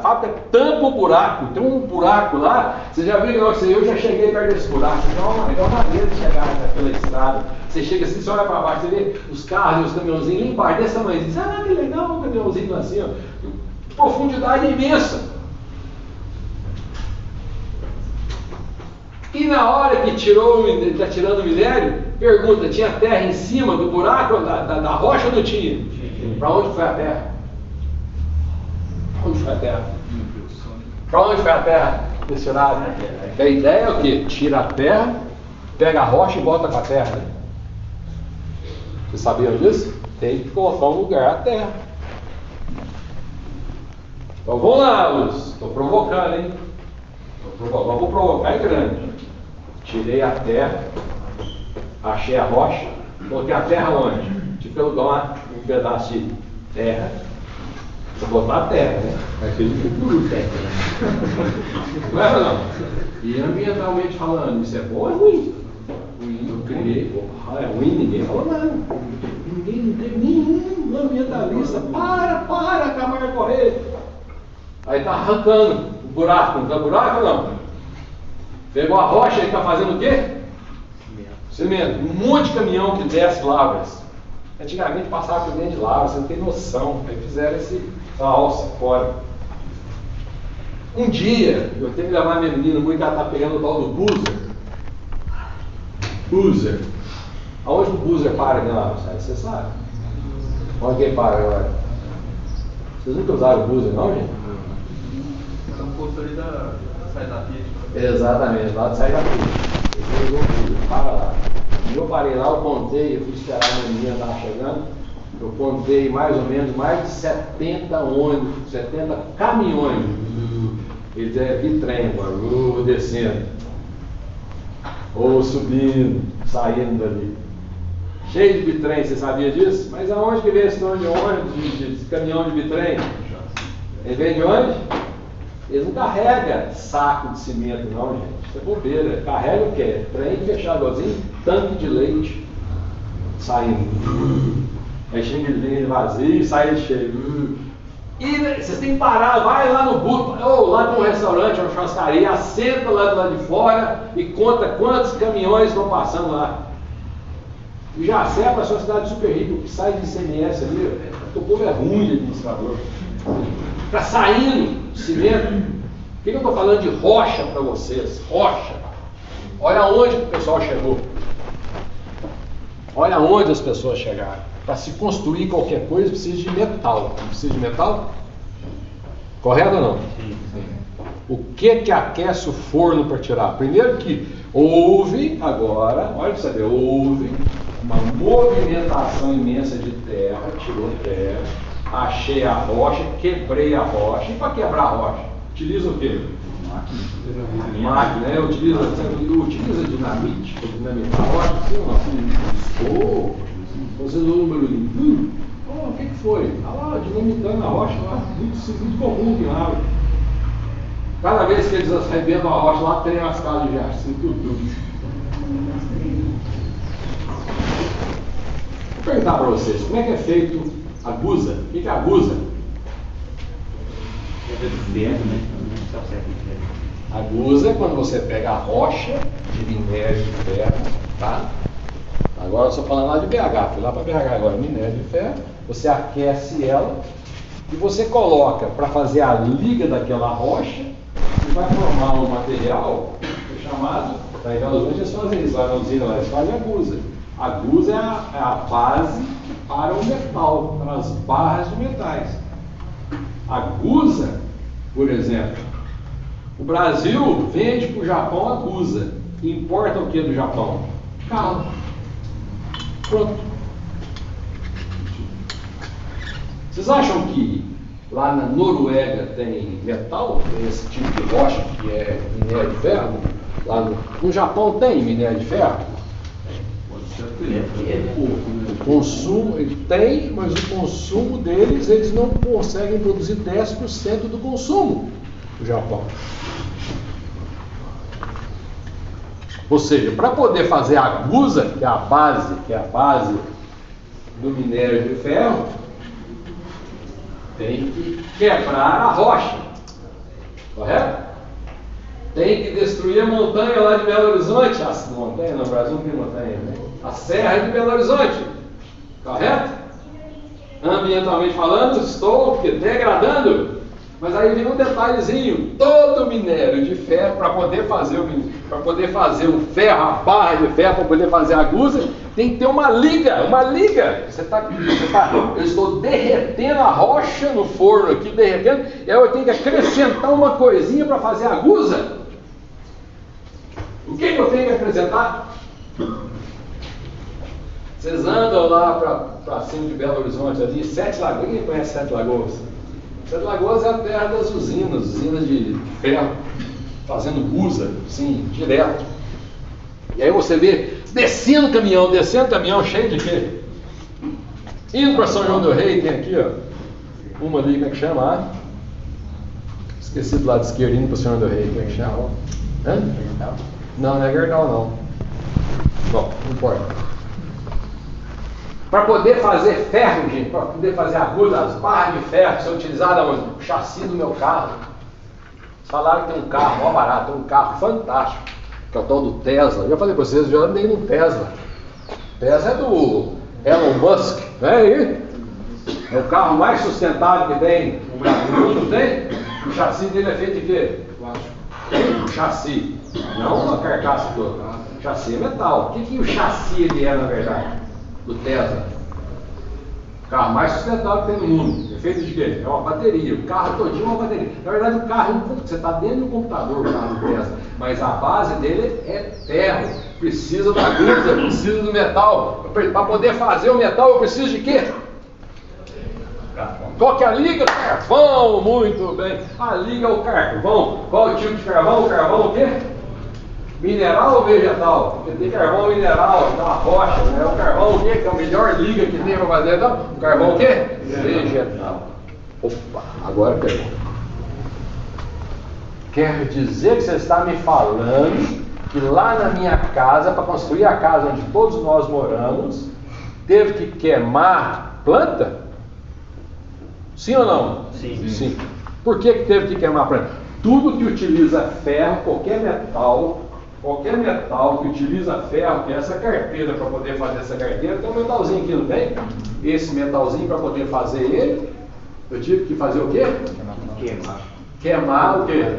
fábrica, tampa o buraco, tem um buraco lá, você já viu, eu já cheguei perto desse buraco, é uma maneira de chegar pela estrada, você chega assim, você olha para baixo, você vê os carros e os caminhãozinhos lá embaixo, desse tamanho, você diz, que legal um caminhãozinho assim, ó, profundidade imensa. E na hora que está tirando o minério, pergunta, tinha terra em cima do buraco, da rocha ou não tinha? Para onde foi a terra? Onde foi a terra? Para onde foi a terra? A ideia é o quê? Tira a terra, pega a rocha e bota para a terra. Vocês sabiam disso? Tem que colocar um lugar a terra. Então vamos lá, Luz. Estou provocando, hein? Vou provocar em grande. Tirei a terra, achei a rocha, coloquei a terra onde? Tive que alugar um pedaço de terra, vou botar a terra, né? Mas fez um puro terra, né? Não é não? E ambientalmente falando, isso é bom ou é ruim? Ruim, eu criei, é ruim, ninguém falou nada. Ninguém, não teve nenhum ambientalista, para, Camargo Correia. Aí está arrancando o buraco, não está buraco ou não? Pegou a rocha e está fazendo o quê? Cimento. Um monte de caminhão que desce Lavras. Antigamente passava por dentro de Lavras, você não tem noção. Aí fizeram essa alça fora. Um dia, eu tenho que levar minha menina muito, ela está pegando o tal do Buzzer. Buzzer. Aonde o Buzzer para aqui em Lavras? Você sabe? Onde que ele para agora? Vocês nunca usaram o Buzzer, não, gente? É um posto ali da saída da pista. Exatamente, lá de sair da pista. Ele pegou o Buzzer, para lá. E eu parei lá, eu contei, eu fui esperar a minha menina estava chegando. Eu contei mais ou menos mais de 70 ônibus, 70 caminhões. Eles é bitrem agora, descendo. Ou subindo, saindo dali. Cheio de bitrem, você sabia disso? Mas aonde que vem esse nome de ônibus, de caminhão de bitrem? Ele vem de onde? Eles não carregam saco de cimento não, gente. Isso é bobeira. Carrega o quê? Trem fechado assim, tanque de leite saindo. Aí chega ele vazio, sai cheio. E vocês têm que parar, vai lá no buto, ou lá tem um restaurante, uma churrascaria, assenta lá do lado de fora e conta quantos caminhões estão passando lá. E já serve para a sua cidade super rica, que sai de ICMS ali, o povo é ruim de administrador. Está saindo cimento. Por que eu estou falando de rocha para vocês? Rocha. Olha onde o pessoal chegou. Olha onde as pessoas chegaram. Para se construir qualquer coisa precisa de metal. Não precisa de metal? Correto ou não? Sim, sim. O que aquece o forno para tirar? Primeiro que houve, agora, olha para você ver, houve uma movimentação imensa de terra, tirou terra, achei a rocha, quebrei a rocha. E para quebrar a rocha? Utiliza o quê? Máquina, né? Utiliza dinamite para dinamitar a rocha, sim ou não? Vocês ouvem um barulhinho. O que foi? Está lá dinamitando a rocha lá, muito comum que lá. Cada vez que eles arrebentam a rocha lá, tem as casas de assim, tudo. Vou perguntar para vocês, como é que é feito a guza? O que é a guza? A guza é quando você pega a rocha de minério de ferro, tá? Agora eu estou falando lá de BH, fui lá para BH agora, minério de ferro, você aquece ela e você coloca para fazer a liga daquela rocha e vai formar um material chamado, daí eles fazem isso lá na usina, eles fazem a guza. A guza é a base para o metal, para as barras de metais. A guza, por exemplo, o Brasil vende para o Japão a guza. Importa o que do Japão? Carro. Pronto. Vocês acham que lá na Noruega tem metal? Tem esse tipo de rocha que é minério de ferro? Lá no Japão tem minério de ferro? O consumo, ele tem, mas o consumo deles, eles não conseguem produzir 10% do consumo do Japão. Ou seja, para poder fazer a gusa, que é a base do minério de ferro, tem que quebrar a rocha, correto? Tem que destruir a montanha lá de Belo Horizonte, a montanha no Brasil não tem montanha, né? A Serra de Belo Horizonte, correto? Ambientalmente falando, estou degradando, mas aí vem um detalhezinho: todo minério de ferro, para poder fazer o ferro, a barra de ferro, para poder fazer a gusa, tem que ter uma liga. Eu estou derretendo a rocha no forno aqui, derretendo, e aí eu tenho que acrescentar uma coisinha para fazer a gusa. O que eu tenho que acrescentar? Vocês andam lá para cima de Belo Horizonte, ali, Sete Lagoas. Quem conhece Sete Lagoas? Sete Lagoas é a terra das usinas de ferro, fazendo gusa, sim, direto. E aí você vê descendo caminhão cheio de quê? Indo para São João do Rei, tem aqui, ó, uma ali, como é que chama? Esqueci do lado esquerdo, indo para São João do Rei, como é que chama? Hã? Não, não é Gerdau, não. Bom, não importa. Para poder fazer ferro, gente, para poder fazer agulha, as barras de ferro que são utilizadas onde? O chassi do meu carro. Eles falaram que tem um carro mó barato, tem um carro fantástico, que é o tal do Tesla. Eu já falei para vocês, eu já andei no Tesla. Tesla é do Elon Musk, né? É o carro mais sustentável que tem no Brasil, não tem? O chassi dele é feito de quê? O chassi, não a carcaça toda. O chassi é metal. O que o chassi ele é, na verdade? Do Tesla. O carro mais sustentável que tem no mundo. É feito de quê? É uma bateria. O carro todinho é uma bateria. Na verdade, o carro, você está dentro do computador, o carro do Tesla. Mas a base dele é ferro. Precisa da gusa, precisa do metal. Para poder fazer o metal, eu preciso de quê? Qual que é a liga? Carvão, muito bem. A liga é o carvão. Qual o tipo de carvão? O carvão o quê? Mineral ou vegetal? Porque tem carvão mineral, da rocha, né? O carvão o quê? Que é a melhor liga que tem para fazer, então? O carvão o quê? Vegetal. Opa, agora pegou. Quer dizer que você está me falando que lá na minha casa, para construir a casa onde todos nós moramos, teve que queimar planta? Sim ou não? Sim. Sim. Por que teve que queimar planta? Tudo que utiliza ferro, qualquer metal que utiliza ferro, que é essa carteira, para poder fazer essa carteira, tem um metalzinho aqui, não tem? Esse metalzinho, para poder fazer ele, eu tive que fazer o quê? Queimar o quê?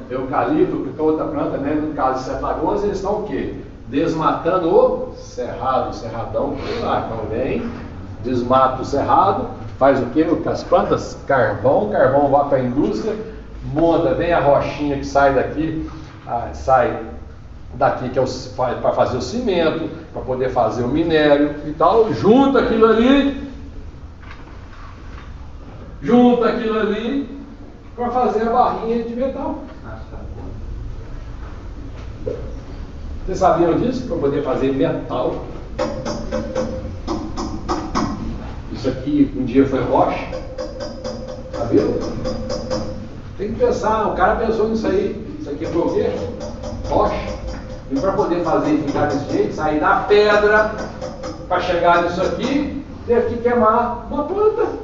Eucalipto, porque outra planta, né? No caso de Sete Lagoas, eles estão o quê? Desmatando o cerrado, o cerradão que tem lá. Então vem, desmata o cerrado, faz o quê? As plantas, carvão vai para a indústria, monta, vem a rochinha que sai daqui, que é para fazer o cimento, para poder fazer o minério e tal, junta aquilo ali para fazer a barrinha de metal. Vocês sabiam disso? Para poder fazer metal. Isso aqui um dia foi rocha. Sabia? Tem que pensar, o cara pensou nisso aí. Isso aqui foi o quê? Rocha. E para poder fazer e ficar desse jeito, sair da pedra para chegar nisso aqui, teve que queimar uma planta.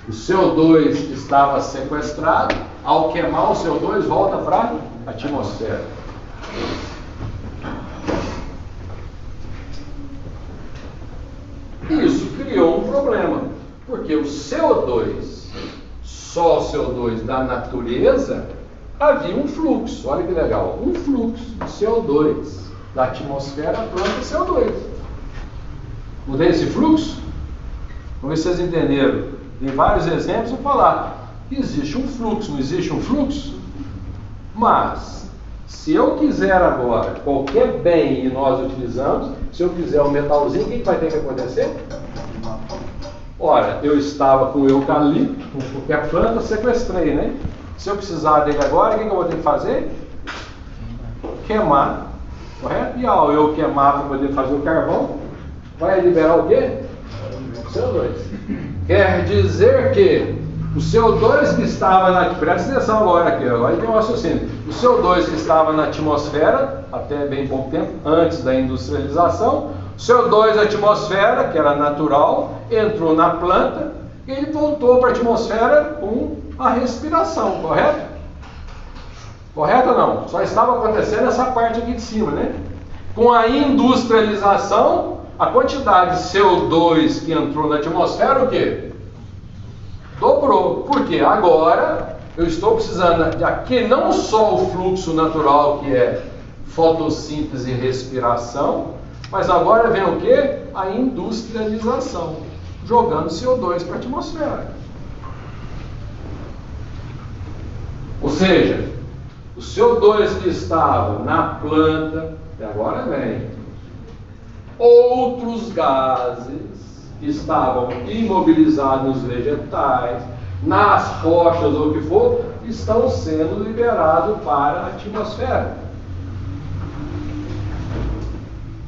O CO2 estava sequestrado, ao queimar o CO2 volta para a atmosfera. Isso criou um problema, porque o CO2, só o CO2 da natureza, havia um fluxo, olha que legal, um fluxo de CO2 da atmosfera para o CO2. Mudei esse fluxo? Vamos ver se vocês entenderam. Tem vários exemplos, vou falar. Existe um fluxo, não existe um fluxo? Mas, se eu quiser agora qualquer bem que nós utilizamos, se eu quiser um metalzinho, o que vai ter que acontecer? Ora, eu estava com o eucalipto, com qualquer planta, sequestrei, né? Se eu precisar dele agora, o que eu vou ter que fazer? Queimar, correto? E ao eu queimar para poder fazer o carvão, vai liberar o quê? CO2. Quer dizer que o CO2 que estava na... Presta atenção agora aqui, agora tem um raciocínio. O CO2 que estava na atmosfera, até bem pouco tempo, antes da industrialização, o CO2 da atmosfera, que era natural, entrou na planta e ele voltou para a atmosfera com a respiração, correto? Correto ou não? Só estava acontecendo essa parte aqui de cima, né? Com a industrialização, a quantidade de CO2 que entrou na atmosfera, o quê? Dobrou. Por quê? Agora eu estou precisando de aqui não só o fluxo natural, que é fotossíntese e respiração, mas agora vem o quê? A industrialização, jogando CO2 para a atmosfera. Ou seja, o CO2 que estava na planta, e agora vem outros gases que estavam imobilizados nos vegetais, nas rochas ou o que for, estão sendo liberados para a atmosfera.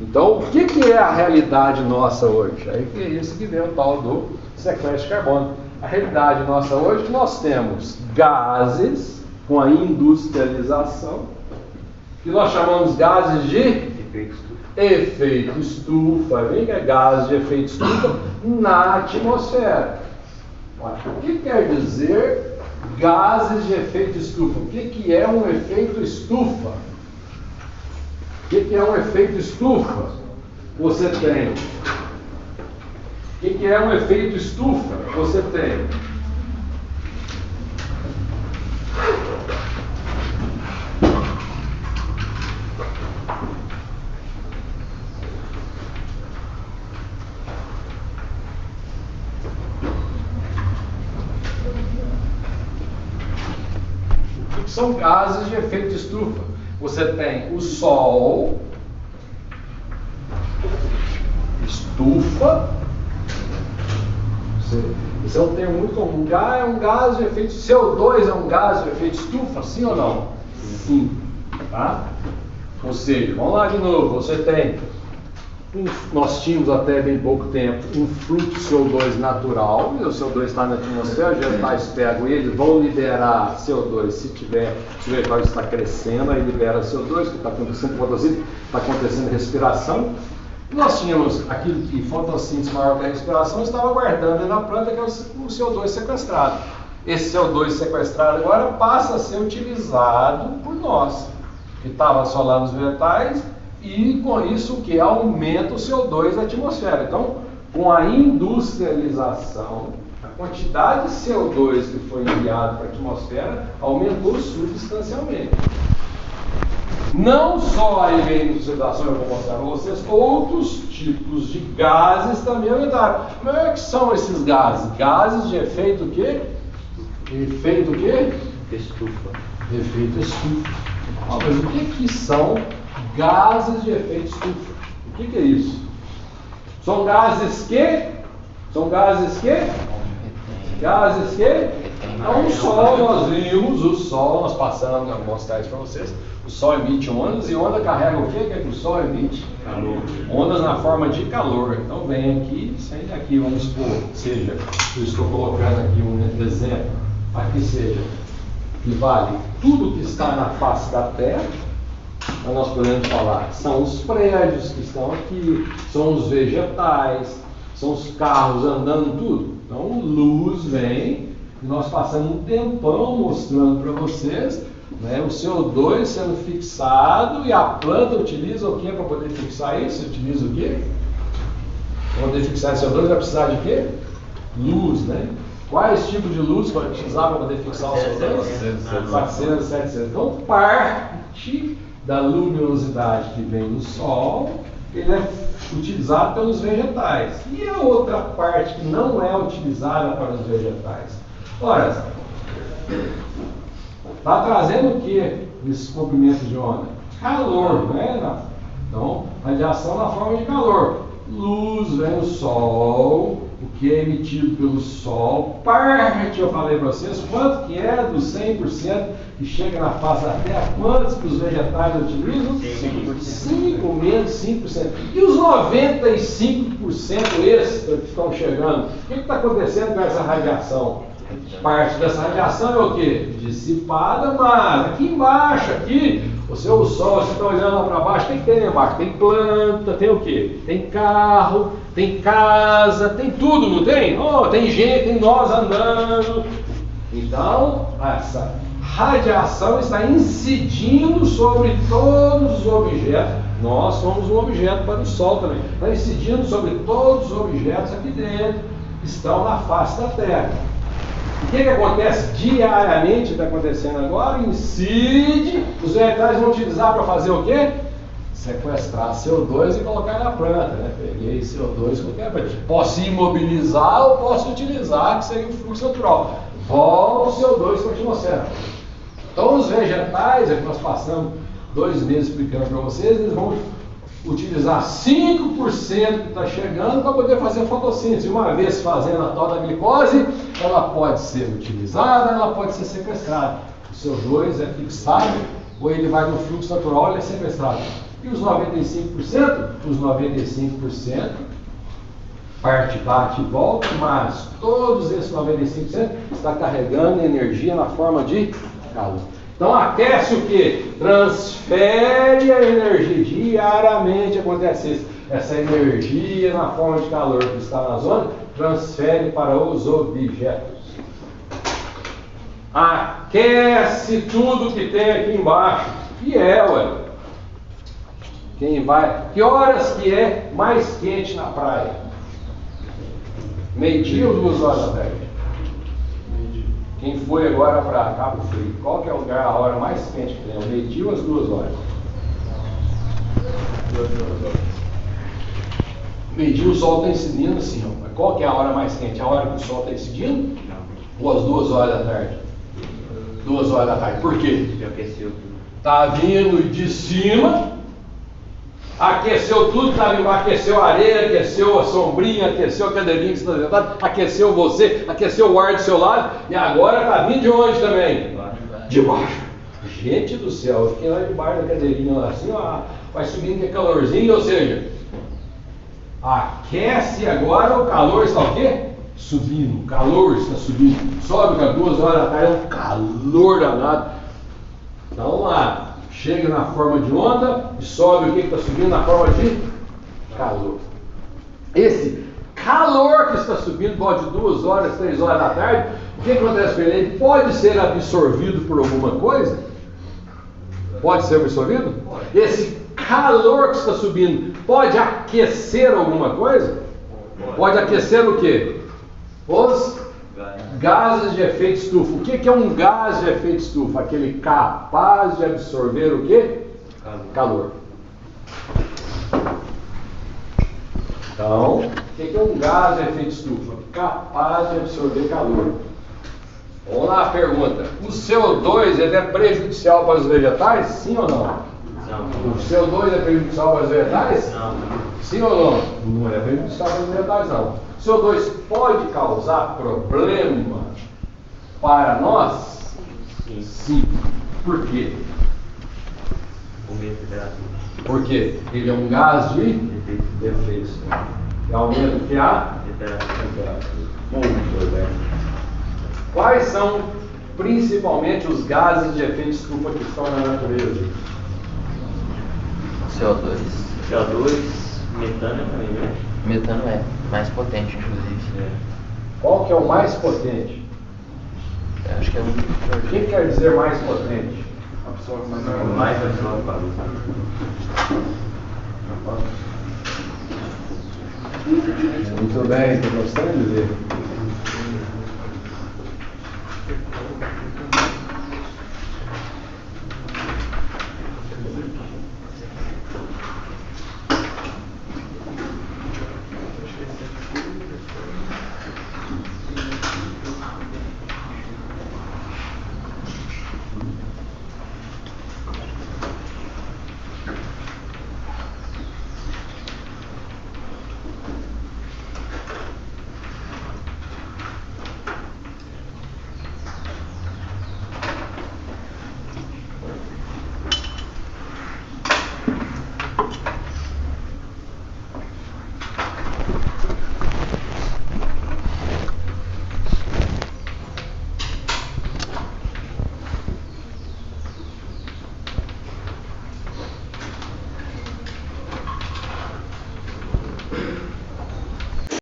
Então, o que é a realidade nossa hoje? Aí que é isso que vem o tal do sequestro de carbono. A realidade nossa hoje, nós temos gases com a industrialização, que nós chamamos gases de efeito estufa. Vem que é gases de efeito estufa na atmosfera. O que quer dizer gases de efeito estufa? O que é um efeito estufa? O que é um efeito estufa? Você tem. O que é um efeito estufa? Você tem. O que são gases de efeito estufa? Você tem o Sol, estufa, isso é um termo muito comum. É um gás de efeito, CO2 é um gás de efeito estufa, sim ou não? Sim. Tá? Ou seja, vamos lá de novo, você tem, nós tínhamos até bem pouco tempo um fluxo CO2 natural, e o CO2 está na atmosfera, os vegetais pegam ele, vão liberar CO2 se o vegetal está crescendo, aí libera CO2, que está acontecendo fotossíntese, está acontecendo respiração. Nós tínhamos aquilo que fotossíntese maior que a respiração estava guardando na planta, que é o CO2 sequestrado. Esse CO2 sequestrado agora passa a ser utilizado por nós, que estava só lá nos vegetais, e com isso o que aumenta o CO2 da atmosfera. Então, com a industrialização, a quantidade de CO2 que foi enviado para a atmosfera aumentou substancialmente. Não só a industrialização, eu vou mostrar para vocês, outros tipos de gases também aumentaram. Como é que são esses gases? Gases de efeito o quê? Efeito o quê? Estufa. Efeito estufa. Mas o que são gases de efeito estufa? O que é isso? São gases que? São gases que? Gases que? Então, o Sol, nós vimos o Sol, nós passamos, vou mostrar isso para vocês. O Sol emite ondas e onda carrega o quê? O que é que o Sol emite? Calor. Ondas na forma de calor. Então, vem aqui, sai daqui, vamos supor, seja, eu estou colocando aqui um exemplo, aqui seja, que vale tudo que está na face da Terra. Então, nós podemos falar, são os prédios que estão aqui, são os vegetais, são os carros andando, tudo. Então, luz vem, e nós passamos um tempão mostrando para vocês, né, o CO2 sendo fixado, e a planta utiliza o que para poder fixar isso? Utiliza o quê? Para poder fixar esse CO2 vai precisar de quê? Luz, né? Quais tipos de luz vai precisar para poder fixar o CO2? 400, 700. Então, parte da luminosidade que vem do Sol, ele é utilizado pelos vegetais. E a outra parte que não é utilizada para os vegetais? Ora, está trazendo o que nesses comprimentos de onda? Calor, não é, Renato? Então, radiação na forma de calor. Luz vem o Sol. O que é emitido pelo Sol, parte, eu falei para vocês, quanto que é dos 100% que chega na face da Terra, quantos que os vegetais utilizam? 5 menos 5%. E os 95% extra que estão chegando, o que está acontecendo com essa radiação? Parte dessa radiação é o quê? Dissipada, mas aqui embaixo, aqui, o seu Sol, você está olhando lá para baixo, tem que ter lá embaixo, tem planta, tem o quê? Tem carro, tem casa, tem tudo, não tem? Oh, tem gente, tem nós andando. Então, essa radiação está incidindo sobre todos os objetos. Nós somos um objeto para o Sol também. Está incidindo sobre todos os objetos aqui dentro, que estão na face da Terra. O que acontece diariamente, está acontecendo agora? Incide, os vegetais vão utilizar para fazer o quê? Sequestrar CO2 e colocar na planta, né? Peguei CO2 e coloquei na planta. Posso imobilizar ou posso utilizar, que seria o fluxo natural. Volta o CO2 para a atmosfera. Então os vegetais, é que nós passamos 2 meses explicando para vocês, eles vão utilizar 5% que está chegando para poder fazer a fotossíntese. Uma vez fazendo a tal da glicose, ela pode ser utilizada, ela pode ser sequestrada. O CO2 é fixado, ou ele vai no fluxo natural, ele é sequestrado. E os 95%? Os 95% parte, bate e volta, mas todos esses 95% está carregando energia na forma de calor. Então aquece o que? Transfere a energia. Diariamente acontece isso. Essa energia na forma de calor que está na zona, transfere para os objetos. Aquece tudo que tem aqui embaixo. E ué. Quem vai? Que horas que é mais quente na praia? Meio-dia ou 2 horas da tarde? Quem foi agora para Cabo Frio, qual que é o lugar, a hora mais quente que tem? O meio-dia ou as 2 horas? Meio-dia o sol está incidindo assim, ó. Mas qual que é a hora mais quente? A hora que o sol está incidindo? Ou as 2 horas da tarde? 2 horas da tarde. Por quê? Está vindo de cima, aqueceu tudo, aqueceu a areia, aqueceu a sombrinha, aqueceu a cadeirinha que você está sentado, aqueceu você, aqueceu o ar do seu lado, e agora está vindo de onde também? De baixo. Gente do céu, eu fiquei lá debaixo da cadeirinha, lá assim, ó, vai subindo que é calorzinho, ou seja, aquece agora, o calor está o quê? Subindo, o calor está subindo, sobe com as 2 horas da tarde, é um calor danado. Então lá, chega na forma de onda e sobe o que está subindo na forma de calor. Esse calor que está subindo, pode 2 horas, 3 horas da tarde, o que acontece com ele? Ele pode ser absorvido por alguma coisa? Pode ser absorvido? Esse calor que está subindo pode aquecer alguma coisa? Pode aquecer o quê? Os gases de efeito estufa. O que é um gás de efeito estufa? Aquele capaz de absorver o quê? Calor. Então, o que é um gás de efeito estufa? Capaz de absorver calor. Vamos lá, a pergunta. O CO2 ele é prejudicial para os vegetais? Sim ou não? Não. O CO2 é prejudicial para os vegetais? Não. Sim ou não? Não é prejudicial para os vegetais, não. O CO2 pode causar problema para nós? Sim. Sim. Por quê? Porque ele é um gás de efeito estufa. E aumenta o que há? Temperatura. Muito bem. Quais são principalmente os gases de efeito estufa que estão na natureza? CO2, metano também, né? Metano é mais potente, inclusive. Qual que é o mais potente? Eu acho que é O que quer dizer mais potente? Absorve mais Mais absorve calor. Muito bem, estou gostando de ver.